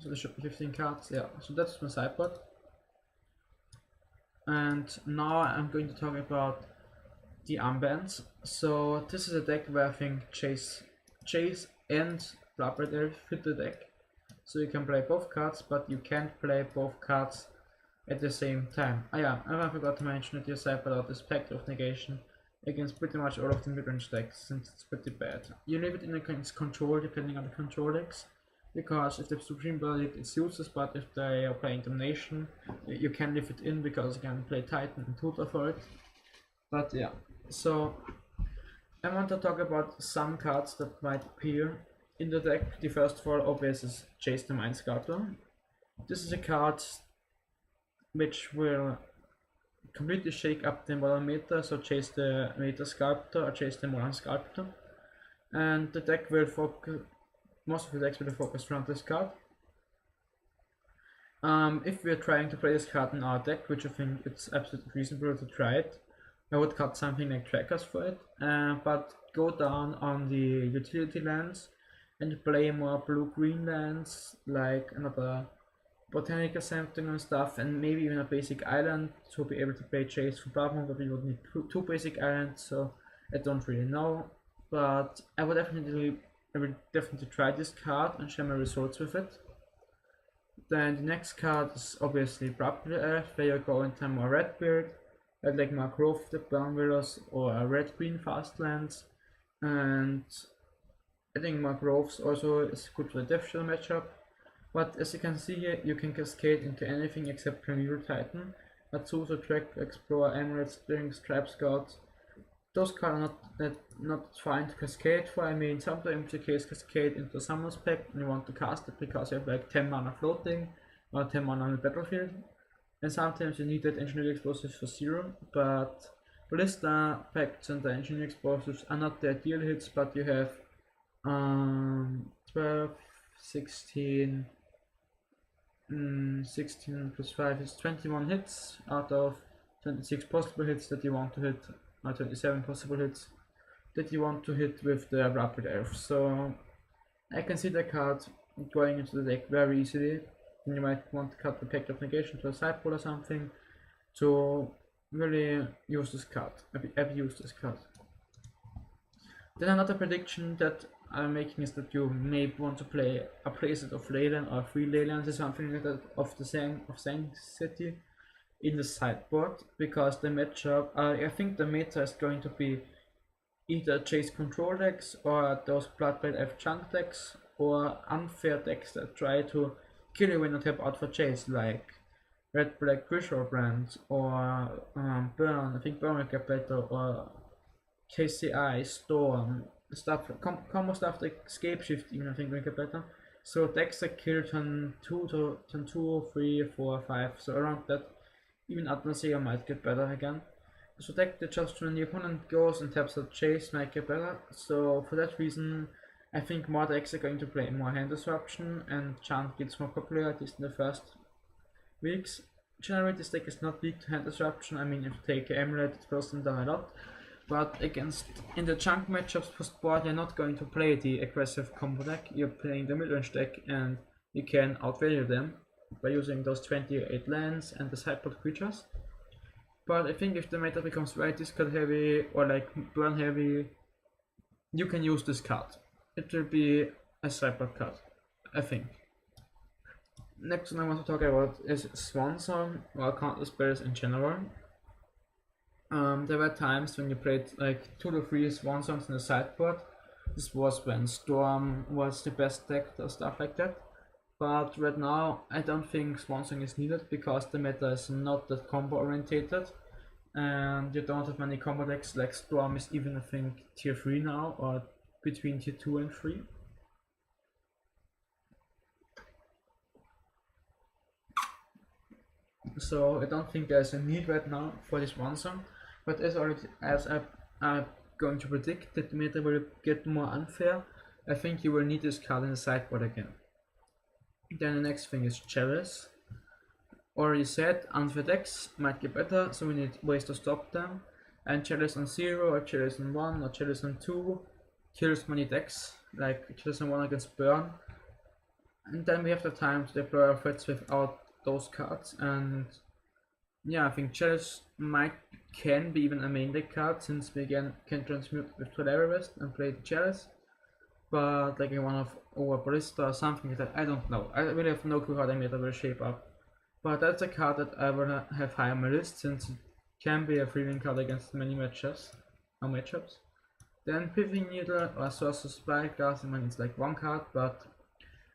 So there should be 15 cards, yeah. So that's my sideboard. And now I'm going to talk about the armbands. So this is a deck where I think Chase and Bloodbraid Elf fit the deck. So you can play both cards, but you can't play both cards at the same time. Ah yeah, I forgot to mention that your sideboard out is Pact of Negation against pretty much all of the mid-range decks, since it's pretty bad. You leave it in against control depending on the control decks, because if they Supreme Blood it's useless, but if they are playing Domination, you can leave it in because you can play Titan and Tutor for it. But yeah, so I want to talk about some cards that might appear in the deck. The first of all, obvious, is Chase the Mind Sculptor. This is a card which will completely shake up the modern meta, so Chase the Meta Sculptor or Chase the Modern Sculptor. And the deck will focus, most of the decks will focus around this card. If we are trying to play this card in our deck, which I think it's absolutely reasonable to try it, I would cut something like Trackers for it, but go down on the utility lands and play more blue-green lands, like another Botanical Sanctum and stuff, and maybe even a basic island to be able to play Chase for Blood Moon, but we would need 2 basic islands, so I don't really know. But I will definitely try this card and share my results with it. Then the next card is obviously Bloodbraid Elf, where you go into more red build, like more Grove the Burn Willows or a red-green fastlands, and I think more Groves also is good for the Death Shadow matchup. But as you can see here, you can cascade into anything except Primeval Titan, Azusa, Track, Explorer, Amulet, Strings, Tribe Scouts. Those cards are not fine to cascade for. I mean, sometimes you can cascade into Summon's Pact and you want to cast it because you have like 10 mana floating or 10 mana on the battlefield. And sometimes you need that Engineering Explosives for 0, but Ballista Pacts and the Engineering Explosives are not the ideal hits, but you have 12, 16, 16 plus 5 is 21 hits out of 26 possible hits that you want to hit, or 27 possible hits that you want to hit with the Bloodbraid Elf. So I can see the card going into the deck very easily. And you might want to cut the Pact of Negation to a sideboard or something to really use this card, abuse this card. Then another prediction that I'm making is that you may want to play a playset of Leyland or 3 Leylands or something like that of Sang City in the sideboard, because the matchup, I think the meta is going to be either Chase control decks or those Bloodbraid Elf chunk decks, or unfair decks that try to kill you when you tap out for Chase, like Red Black Bishop Brand or Burn. I think Burn will get better, or KCI, Storm, stuff, combo stuff like Scape Shift even I think will get better. So decks that kill turn 2, 3, 4, 5, so around that. Even Atmosphere might get better again. So deck that just when the opponent goes and taps out Chase might get better. So for that reason, I think more decks are going to play more hand disruption, and Chant gets more popularity in the first weeks. Generally this deck is not weak to hand disruption. I mean, if you take Amulet, it's personally done a lot. But in the junk matchups post board, you're not going to play the aggressive combo deck, you're playing the mid-range deck, and you can outvalue them by using those 28 lands and the sideboard creatures. But I think if the meta becomes very discard heavy or like burn heavy, you can use this card. It will be a sideboard card, I think. Next one I want to talk about is Swan Song or counter spells in general. There were times when you played like 2 to 3 Swan Songs in the sideboard. This was when Storm was the best deck or stuff like that. But right now I don't think Swan Song is needed because the meta is not that combo orientated. And you don't have many combo decks. Like Storm is even I think tier 3 now or between tier 2 and 3. So I don't think there's a need right now for this Swan Song. But as I'm going to predict that the meta will get more unfair, I think you will need this card in the sideboard again. Then the next thing is Chalice. Already said, unfair decks might get better, so we need ways to stop them. And Chalice on 0 or Chalice on 1 or Chalice on 2 kills many decks, like Chalice on 1 against Burn. And then we have the time to deploy our threats without those cards, and yeah, I think Chalice can be even a main deck card since we again can transmute with Twilight West and play the Chalice. But like one of or Ballista or something like that, I don't know. I really have no clue how the meta will shape up. But that's a card that I will have high on my list since it can be a free-win card against many matchups. Then Pithing Needle or Sorcerer's Spyglass, I mean it's like one card, but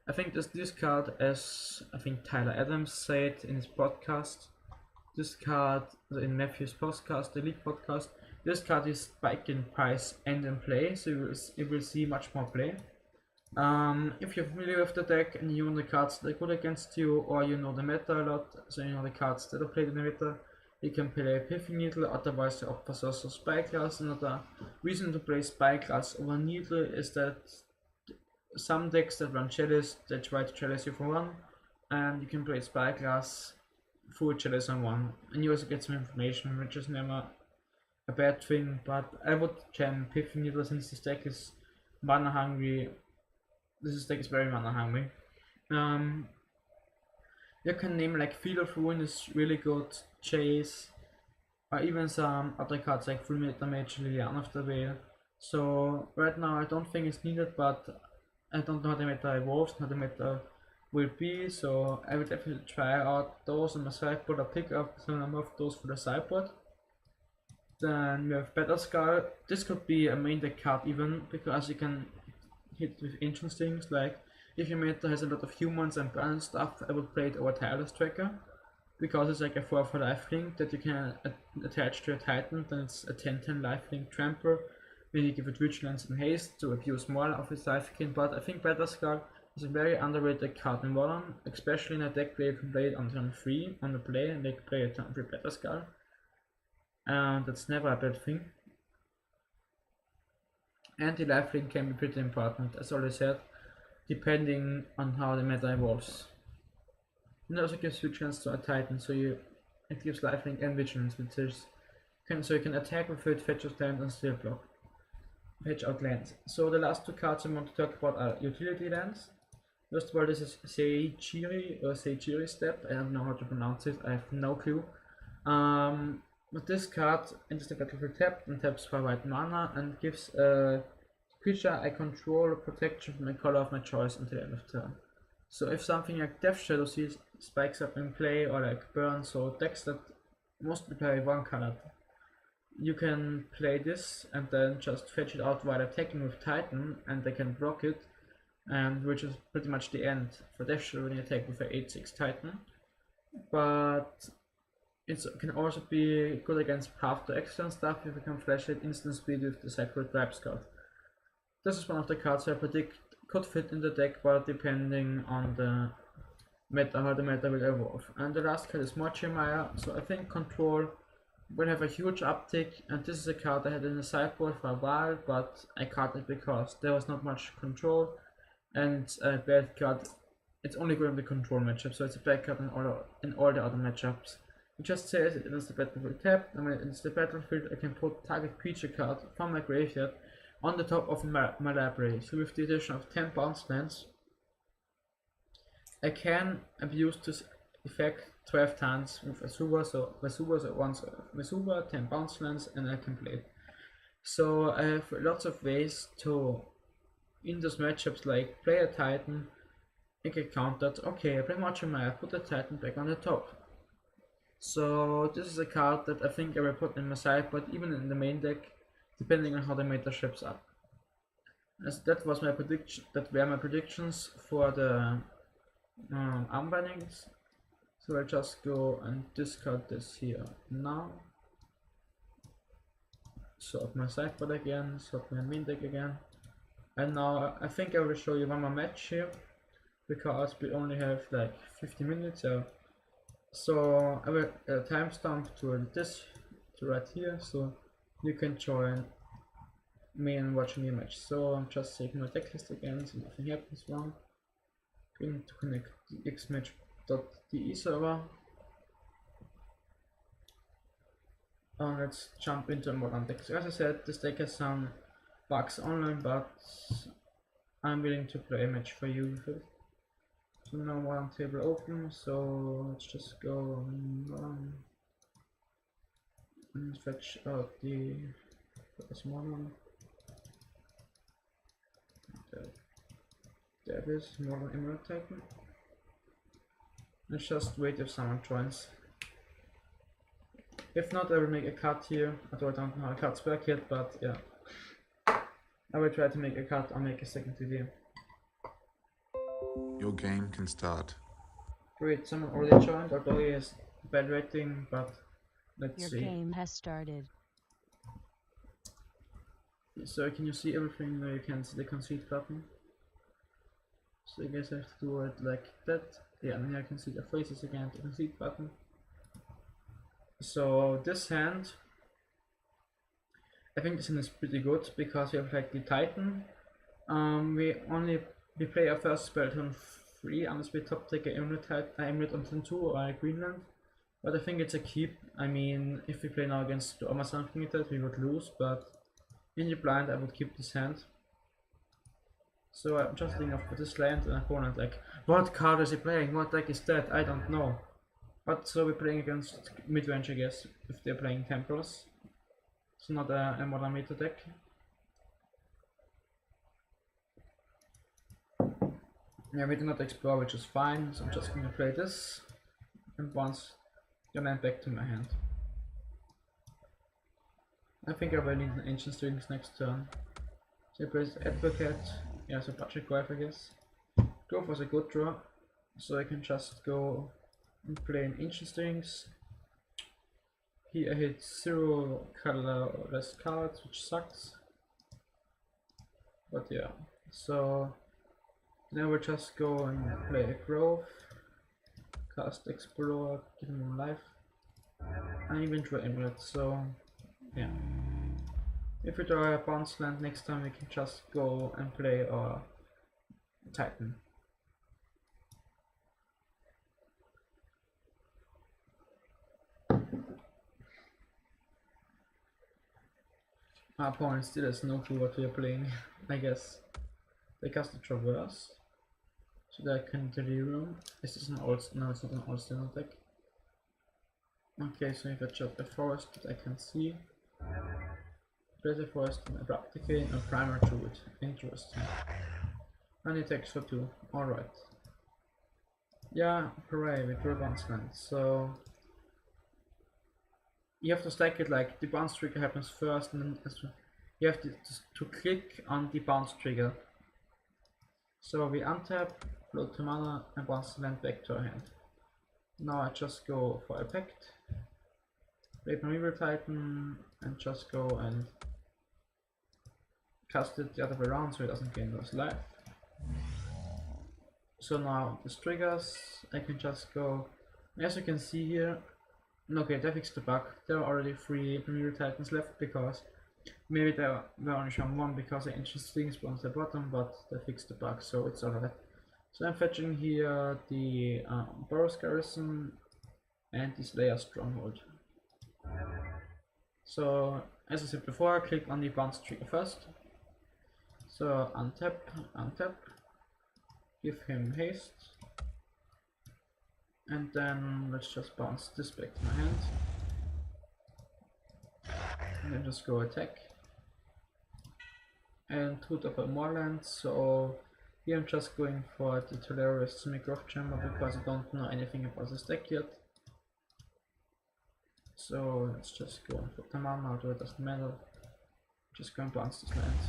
I think this card, as I think Tyler Adams said in his podcast, this card in Matthew's podcast, the League podcast, this card is spike in price and in play, so you will see much more play. If you're familiar with the deck and you know the cards that are good against you, or you know the meta a lot, so you know the cards that are played in the meta, you can play Pithing Needle, otherwise you opt for Sorcerer's Spyglass. Another reason to play Spyglass over Needle is that some decks that run Chalice, they try to Chalice you for 1, and you can play Spyglass full Chalice on 1, and you also get some information, which is never a bad thing. But I would jam Pithing Needle since this deck is mana hungry. This deck is very mana hungry. You can name like Field of Ruin is really good, Chase, or even some other cards like Fulminator Mage, Liliana of the Veil. So right now I don't think it's needed, but I don't know how the meta evolves, how the meta will be, so I will definitely try out those on my sideboard or pick up some number of those for the sideboard. Then we have Better Skull. This could be a main deck card even, because you can hit with ancient things. Like if your meta has a lot of humans and burn stuff, I would play it over Tireless Tracker, because it's like a 4 for lifelink that you can attach to a Titan. Then it's a 10/10 lifelink trample. When you give it Vigilance and Haste to abuse more of its lifelink. But I think Better Skull is a very underrated card in Modern, especially in a deck where you can play it on turn 3 on the play, and they can play a turn 3 Better Skull. And that's never a bad thing. And the lifelink can be pretty important, as already said, depending on how the meta evolves. And it also gives Vigilance to a Titan, so it gives lifelink and Vigilance, which is so you can attack with it, fetch your talent, and still block. Fetch out lands. So the last 2 cards I want to talk about are utility lands. First of all, this is Seijiri Step. I don't know how to pronounce it, I have no clue. But this card enters the battlefield tapped and taps for white mana and gives a creature I control protection from the color of my choice until the end of turn. So if something like Death Shadow sees spikes up in play, or like Burn, so decks that mostly play 1 color, you can play this and then just fetch it out while attacking with Titan, and they can block it, and which is pretty much the end for Death Shadow when you attack with an 8/6 Titan. But it can also be good against path to extra stuff if you can flash it instant speed with the Sacred Tribes card. This is one of the cards I predict could fit in the deck, but depending on the meta, how the meta will evolve. And the last card is Mochimaya, so I think Control will have a huge uptick, and this is a card I had in the sideboard for a while, but I cut it because there was not much control, and it's a bad card. It's only good in the control matchup, so it's a bad card in all the other matchups. It just says it is the battlefield tab, and when it's the battlefield I can put target creature card from my graveyard on the top of my library. So with the addition of 10 bounce lands, I can abuse this effect 12 times with Vesuva, so Vesuva once Vesuva, 10 bounce lands, and I can play it. So I have lots of ways to, in those matchups, like play a Titan, make a counter, okay, I play Machimaya, put the Titan back on the top. So this is a card that I think I will put in my sideboard, even in the main deck, depending on how the meta shapes up. As that was my prediction. That were my predictions for the arm bindings. So I'll just go and discard this here now. Sort my sideboard again, sort my main deck again. And now I think I will show you one more match here, because we only have like 50 minutes. So I will timestamp to this, to right here, so you can join me and watch me match. So I'm just taking my deck list again, so nothing happens wrong. Going to connect the xmatch.de server. Let's jump into a modern deck. So as I said, this deck has some bugs online, but I'm willing to play a match for you with it. So now one table open, so let's just go and fetch out the small one. There it is, modern Amulet Titan. Let's just wait if someone joins. If not, I will make a cut here, although I don't know how cuts work yet, but yeah. I will try to make a cut or make a second video. Your game can start. Great, someone already joined, although he has bad rating, but let's see. Your game has started. So can you see everything? Now you can see the concede button. So I guess I have to do it like that. Yeah, and here I can see the faces again, the concede button. So this hand, I think this hand is pretty good because we have like the Titan. We play our first spell turn 3 unless we top take an Amulet on turn 2 or a Greenland. But I think it's a keep. I mean, if we play now against Storm or something like that, we would lose, but in the blind I would keep this hand. So I'm just thinking of this land and opponent like, what card is he playing? What deck is that? I don't know. But so we're playing against mid-range, I guess, if they're playing Templars. It's not a modern meta deck. Yeah, we do not explore, which is fine, so I'm just gonna play this and once the land back to my hand. I think I will need an Ancient Strings next turn. So I plays Advocate, yeah, so Budget Grave, I guess. Grove was a good draw, so I can just go and play an Ancient Strings. Here I hit 0 colorless cards, which sucks. But yeah, so now we'll just go and play a Grove, cast Explorer, give him more life, and even draw Amulet, so yeah. If we draw a bounce land next time, we can just go and play our Titan. Our opponent still has no clue what we are playing, I guess. They cast a Traverse, so they can Delirium. Is this an old? No, it's not an old standard deck. Okay, so if I just a forest that I can see. Play the forest and Abrupt Decay and a Primer Druid. Interesting. And it takes for 2. Alright. Yeah, hooray, we drew a bounce land. So you have to stack it like the bounce trigger happens first, and then you have to click on the bounce trigger. So we untap, float 2 mana, and bounce the land back to our hand. Now I just go for a Pact, play Primeval Titan, and just go and cast it the other way around so it doesn't gain those life. So now this triggers, I can just go, as you can see here, okay, that fixed the bug. There are already 3 Primeval Titans left because maybe there were only shown 1 because the Ancient Strings were on the bottom, but they fixed the bug, so it's alright. So I'm fetching here the Boros Garrison, and the Slayer Stronghold. So as I said before, click on the bounce trigger first. So untap, untap, give him haste, and then let's just bounce this back to my hand, and then just go attack. And root up more lands, so here I'm just going for the Hilarious Growth Chamber because I don't know anything about this deck yet. So let's just go and put the mana, although it doesn't matter. Just go and bounce this land.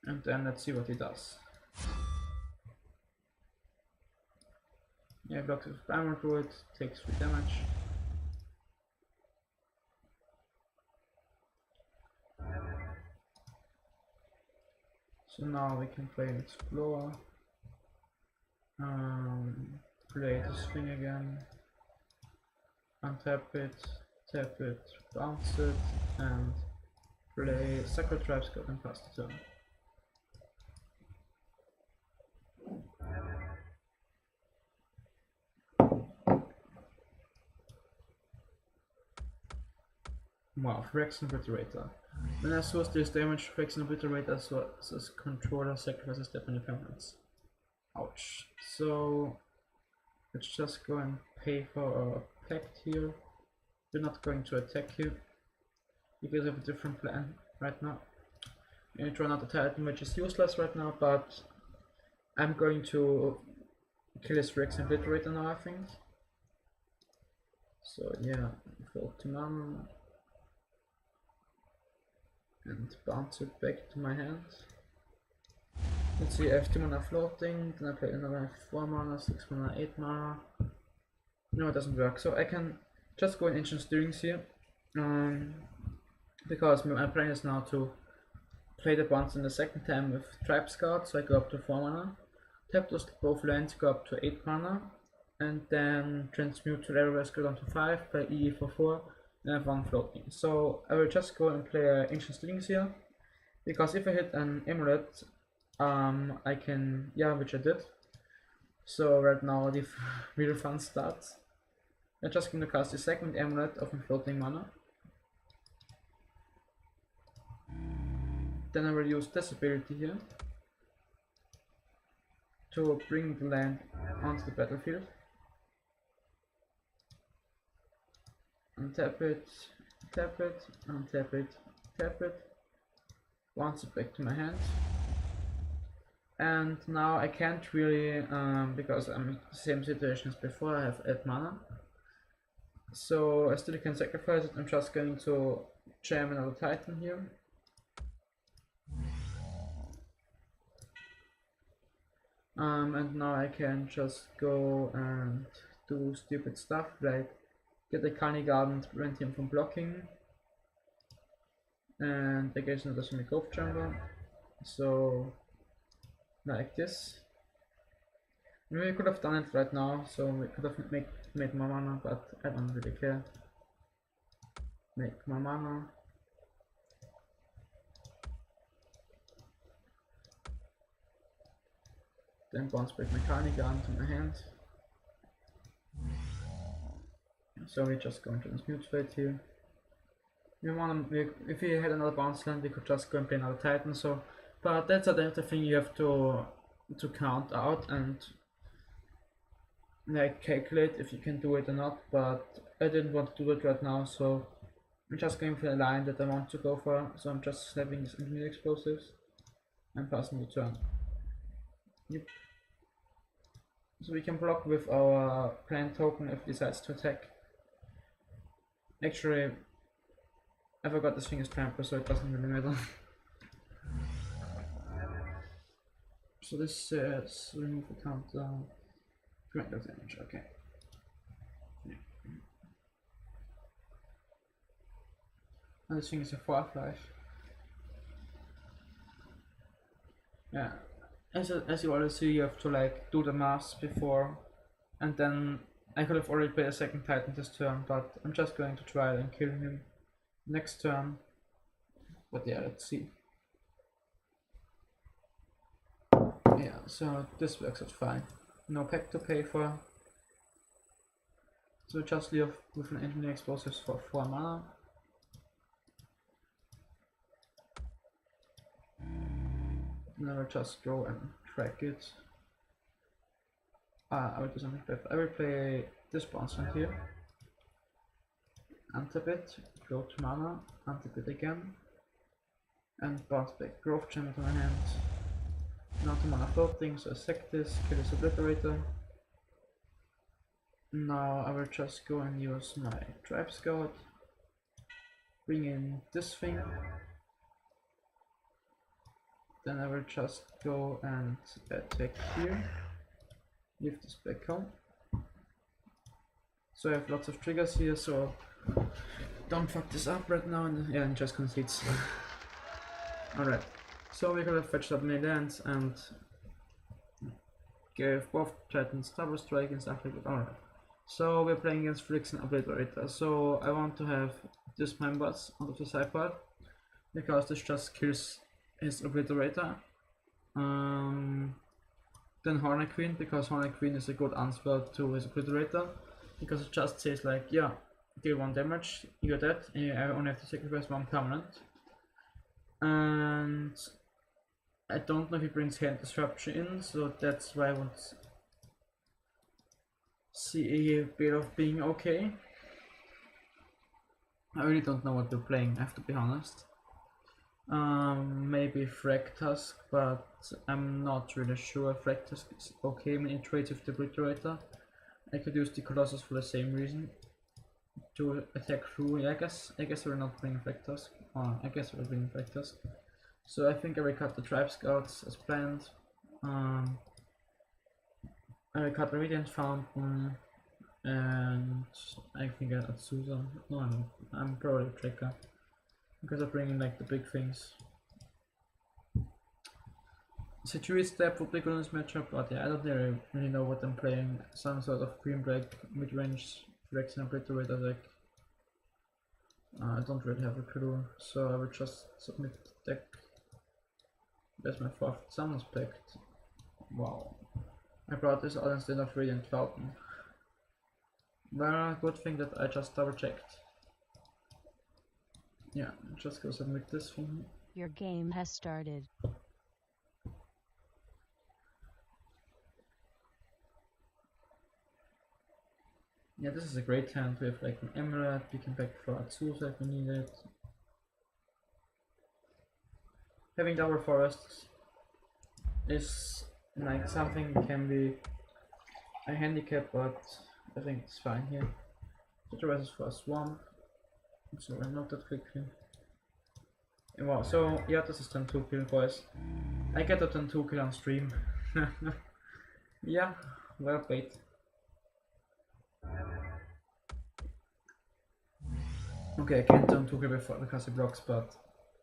And then let's see what he does. Yeah, blocks with Primal Druid, takes 3 damage. So now we can play an Explorer. Play this thing again. Untap it, tap it, bounce it, and play Sacred Tribe Scout and pass the turn. Wow, Rex Obliterator. When I source this damage, Rex Obliterator says controller sacrifices step on permanents. Ouch. So let's just go and pay for a pact here. We're not going to attack here because I have a different plan right now. I draw another Titan, which is useless right now, but I'm going to kill his Rex Obliterator now, I think. So yeah, 40 mana. And bounce it back to my hand. Let's see, I have 2 mana floating, then I play another 4 mana, 6 mana, 8 mana. No, it doesn't work. So I can just go in Ancient Stirrings here. Because my plan is now to play the bounce in the second time with Tribe Scout, so I go up to 4 mana. Tap those both lands, go up to 8 mana. And then transmute to Level Rescue down to 5, play EE for 4. And I have 1 floating. So I will just go and play Ancient Stirrings here, because if I hit an Amulet, I can, yeah, which I did. So right now the real fun starts. I'm just going to cast the second Amulet of my floating mana. Then I will use this ability here to bring the land onto the battlefield. Untap it, tap it, untap it, tap it, bounce it back to my hand. And now I can't really, because I'm in the same situation as before, I have 8 mana. So I still can sacrifice it. I'm just going to jam another Titan here. And now I can just go and do stupid stuff like get the Carney Garden to prevent him from blocking, and I guess another Growth Chamber. So like this. Maybe we could have done it right now, so we could have made more mana, but I don't really care. Make more mana. Then bounce back my Carney Garden to my hand. So we just go and transmute straight here. If we had another bounce land, we could just go and play another Titan. So, but that's the thing you have to count out and like calculate if you can do it or not. But I didn't want to do it right now, so I'm just going for the line that I want to go for. So I'm just snapping these engineer explosives and passing the turn. Yep. So we can block with our plant token if it decides to attack. Actually, I forgot this thing is trample, so it doesn't really matter. So this says remove the countdown, grant that damage, okay. Yeah. And this thing is a 4/5. Yeah, as you already see, you have to like do the maths before, and then I could have already played a second Titan this turn, but I'm just going to try and kill him next turn. But yeah, let's see. Yeah, so this works out fine. No pack to pay for. So just leave with an engineer explosives for 4 mana. And I will just go and track it. I will do something better. I will play this Bonsland here. Untap it, go to mana, untap it again. And bounce back Growth Gem into my hand. Now to mana floating, so I sack this, kill this Obliterator. Now I will just go and use my Tribe Scout. Bring in this thing. Then I will just go and attack here. Leave this back home. So I have lots of triggers here, so don't fuck this up right now and just concedes. Alright, so we're gonna fetch up many lands and give both Titans double strike and stuff like that. Alright, so we're playing against Felix and Obliterator. So I want to have this members out of the side part because this just kills his Obliterator. Then Hornet Queen, because Hornet Queen is a good answer to his Obliterator, because it just says like, yeah, deal 1 damage, you're dead, and you only have to sacrifice 1 permanent. And I don't know if he brings Hand Disruption in, so that's why I would see a bit of being okay. I really don't know what they're playing, I have to be honest. Maybe Fractusk, but I'm not really sure. Fractusk is okay when it trades with the Obliterator. I could use the Colossus for the same reason, to attack through. Yeah, I guess we're not playing Fractusk. I guess we're playing Fractusk. So I think I will cut the Tribe Scouts as planned. I will cut the Radiant Fountain, and I think I add Susan. No, I'm probably a Tracker, because I'm bringing like the big things. Security Step would be good in this matchup, but yeah, I don't really know what I'm playing. Some sort of green black mid-range Felix and Obliterator deck. I don't really have a clue, so I will just submit the deck. There's my 4th Summons Pact. Wow. I brought this out instead of Radiant Fountain. Well, good thing that I just double checked. Yeah, just go submit this thing. Your game has started. Yeah, this is a great hand. We have like an Amulet, we can back for Azusa if we need it. Having double forests is like something can be a handicap, but I think it's fine here. The rest is for a swamp, so I note that quickly. And wow, so yeah, this is turn 2 kill, boys. I get a turn 2 kill on stream. Yeah, well played. Okay, I can't turn 2 kill before because he blocks, but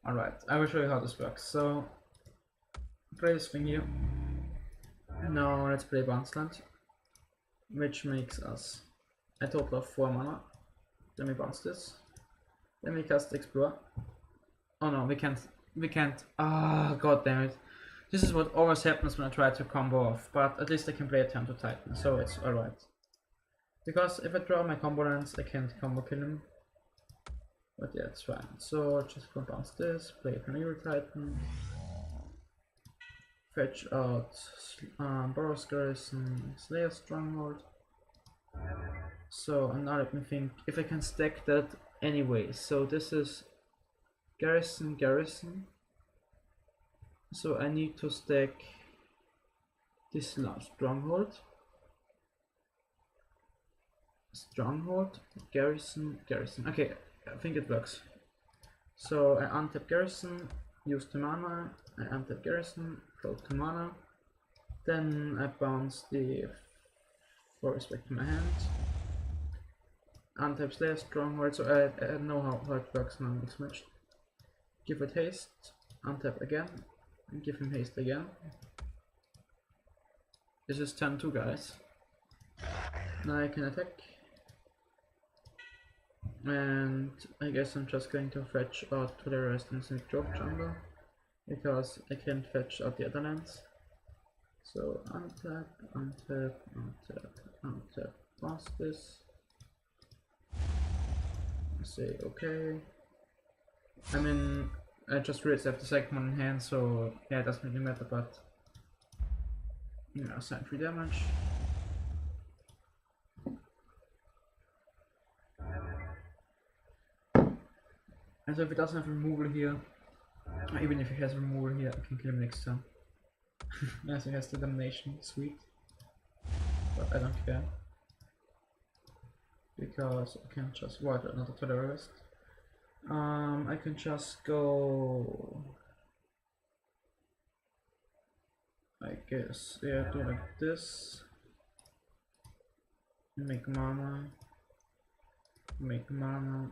alright, I will show you how this works. So, play this thing here. Now let's play Bonsland, which makes us a total of 4 mana. Then we bounce this. Then we cast Explore. Oh no, we can't. Ah, god damn it. This is what always happens when I try to combo off, but at least I can play a turn to Titan, so it's alright. Because if I draw my combo lands, I can't combo kill him. But yeah, it's fine. So just go bounce this, play a Carnivore Titan, fetch out Boros Garrison, Slayer Stronghold. So and now let me think if I can stack that anyway. So this is Garrison. So I need to stack this Stronghold, Garrison. Okay, I think it works. So I untap Garrison, use 2 mana, I untap Garrison, draw 2 mana, then I bounce the forest back to my hand, untap Slayer Stronghold, so I know how it works now in this match. Give it haste, untap again, and give him haste again. This is turn 2, guys. Now I can attack. And I guess I'm just going to fetch out to the rest and Snake Drop Jungle, because I can't fetch out the other lands. So untap, bounce this. Say okay. I mean, I just realized I have the second one in hand, so yeah, it doesn't really matter, but you know, assign 3 damage. And so if he doesn't have removal here, or even if he has removal here, I can kill him next turn. Yes, he has the domination, sweet. But I don't care. Because I can just what another terrorist. I can just go, I guess, yeah, do like this. Make mana. Make mana.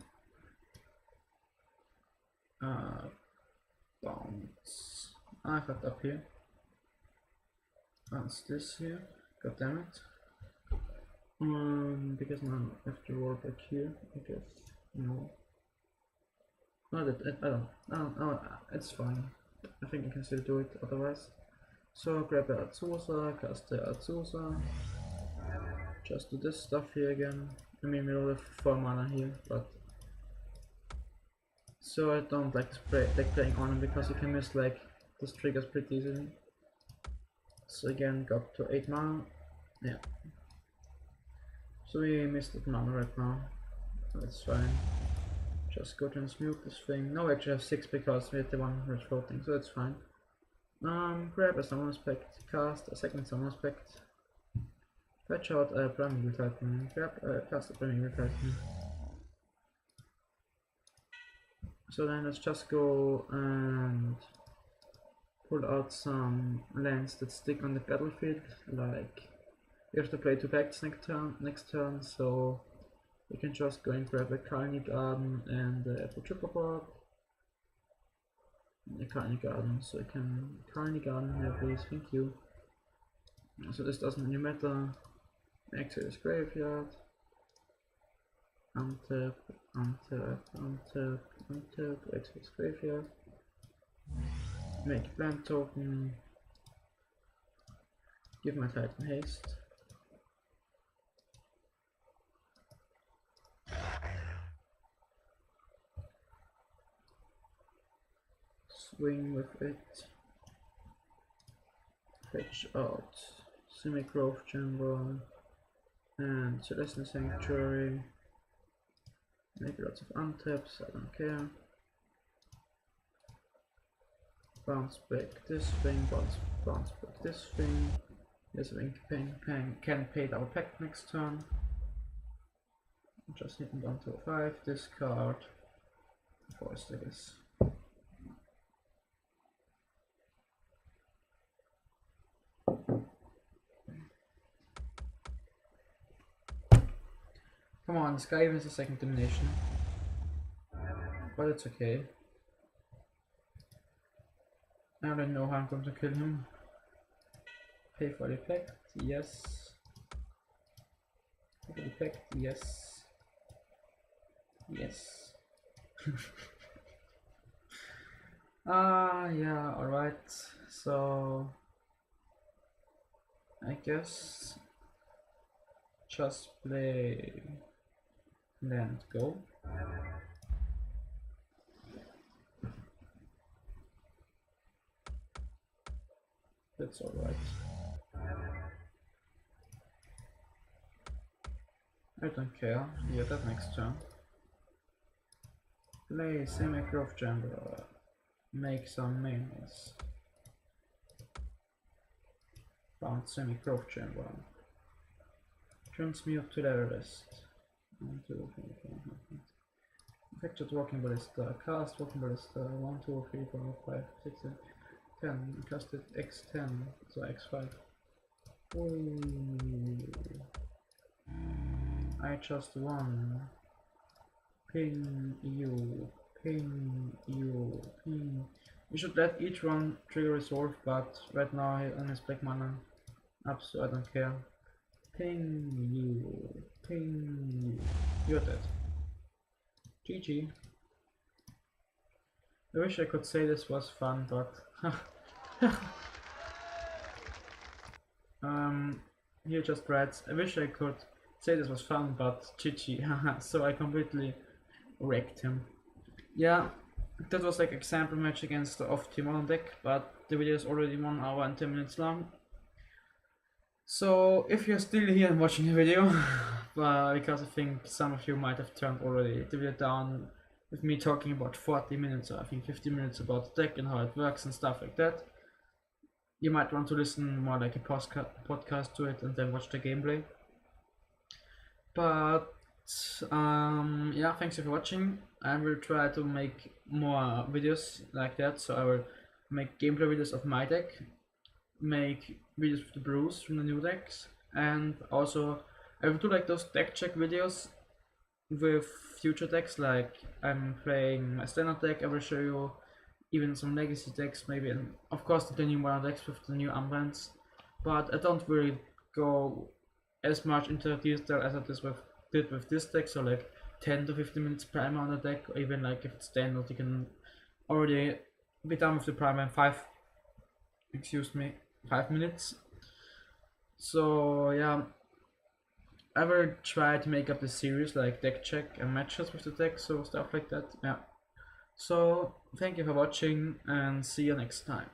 Bounce. I fucked up here. Bounce this here. God damn it. Because now I have to roll back here, I guess. No. No, I don't know, it's fine. I think I can still do it otherwise. So grab the Azusa, cast the Azusa. Just do this stuff here again. I mean, we all have 4 mana here, but so I don't like playing on him because you can miss like those triggers pretty easily. So again, got to 8 mana. Yeah. So we missed that mana right now. That's fine. Just go transmute this thing. No, actually I have 6 because we had the one with floating, so that's fine. Grab a summon aspect, cast a second summon aspect. Fetch out a primeval titan. Cast a primeval titan. So then let's just go and pull out some lands that stick on the battlefield. Like we have to play 2 packs next turn, so we can just go and grab a Colony Garden and a Triple Board. A Colony Garden, so I can Colony Garden here, please. Thank you. So this doesn't really matter. Exit this graveyard. Untap, untap, untap, untap, exit this graveyard. Make a plant token. Give my Titan haste. Swing with it. Fetch out Semi-Growth Chamber and Celestial Sanctuary. Make lots of untaps, I don't care. Bounce back this thing, bounce back this thing. Yes, we can pay our pack next turn. Just hit him down to 5, discard, forest I guess. Come on, this guy even has a second domination. But it's okay. I don't know how I'm going to kill him. Pay for the effect, yes. Pay for the effect, yes. Yes. Yeah, alright. So I guess just play land go. That's alright. I don't care. Yeah, that next turn. Play Semi-Growth Chamber. Make some mains. Found Semi-Growth Chamber. Transmute to the rest. 1, 2, 3, 4, Effectuate Walking Ballista. Cast Walking Ballista. 1, 2, 3, 4, 5, 6, 7, 10. Cast it X10, so X5. Ooh. I just won. Ping you, ping you, ping. We should let each one trigger resolve, but right now I only have black mana up, so I don't care. Ping you, ping you. You're dead. GG. I wish I could say this was fun, but here just writes, I wish I could say this was fun, but GG. So I completely wrecked him. Yeah, that was like example match against the off-team on deck, but the video is already 1 hour and 10 minutes long. So if you're still here and watching the video, because I think some of you might have turned already the video down with me talking about 40 minutes or I think 50 minutes about the deck and how it works and stuff like that, you might want to listen more like a podcast to it and then watch the gameplay. But yeah, thanks for watching. I will try to make more videos like that, so I will make gameplay videos of my deck, make videos with the brews from the new decks, and also I will do like those deck check videos with future decks. Like I'm playing my standard deck, I will show you even some legacy decks maybe, and of course the new modern decks with the new armbands. But I don't really go as much into detail as I did with this deck, so like 10 to 15 minutes primer on the deck, or even like if it's standard you can already be done with the primer in 5 minutes. So yeah, I will try to make up the series like deck check and matches with the deck, so stuff like that. Yeah. So thank you for watching and see you next time.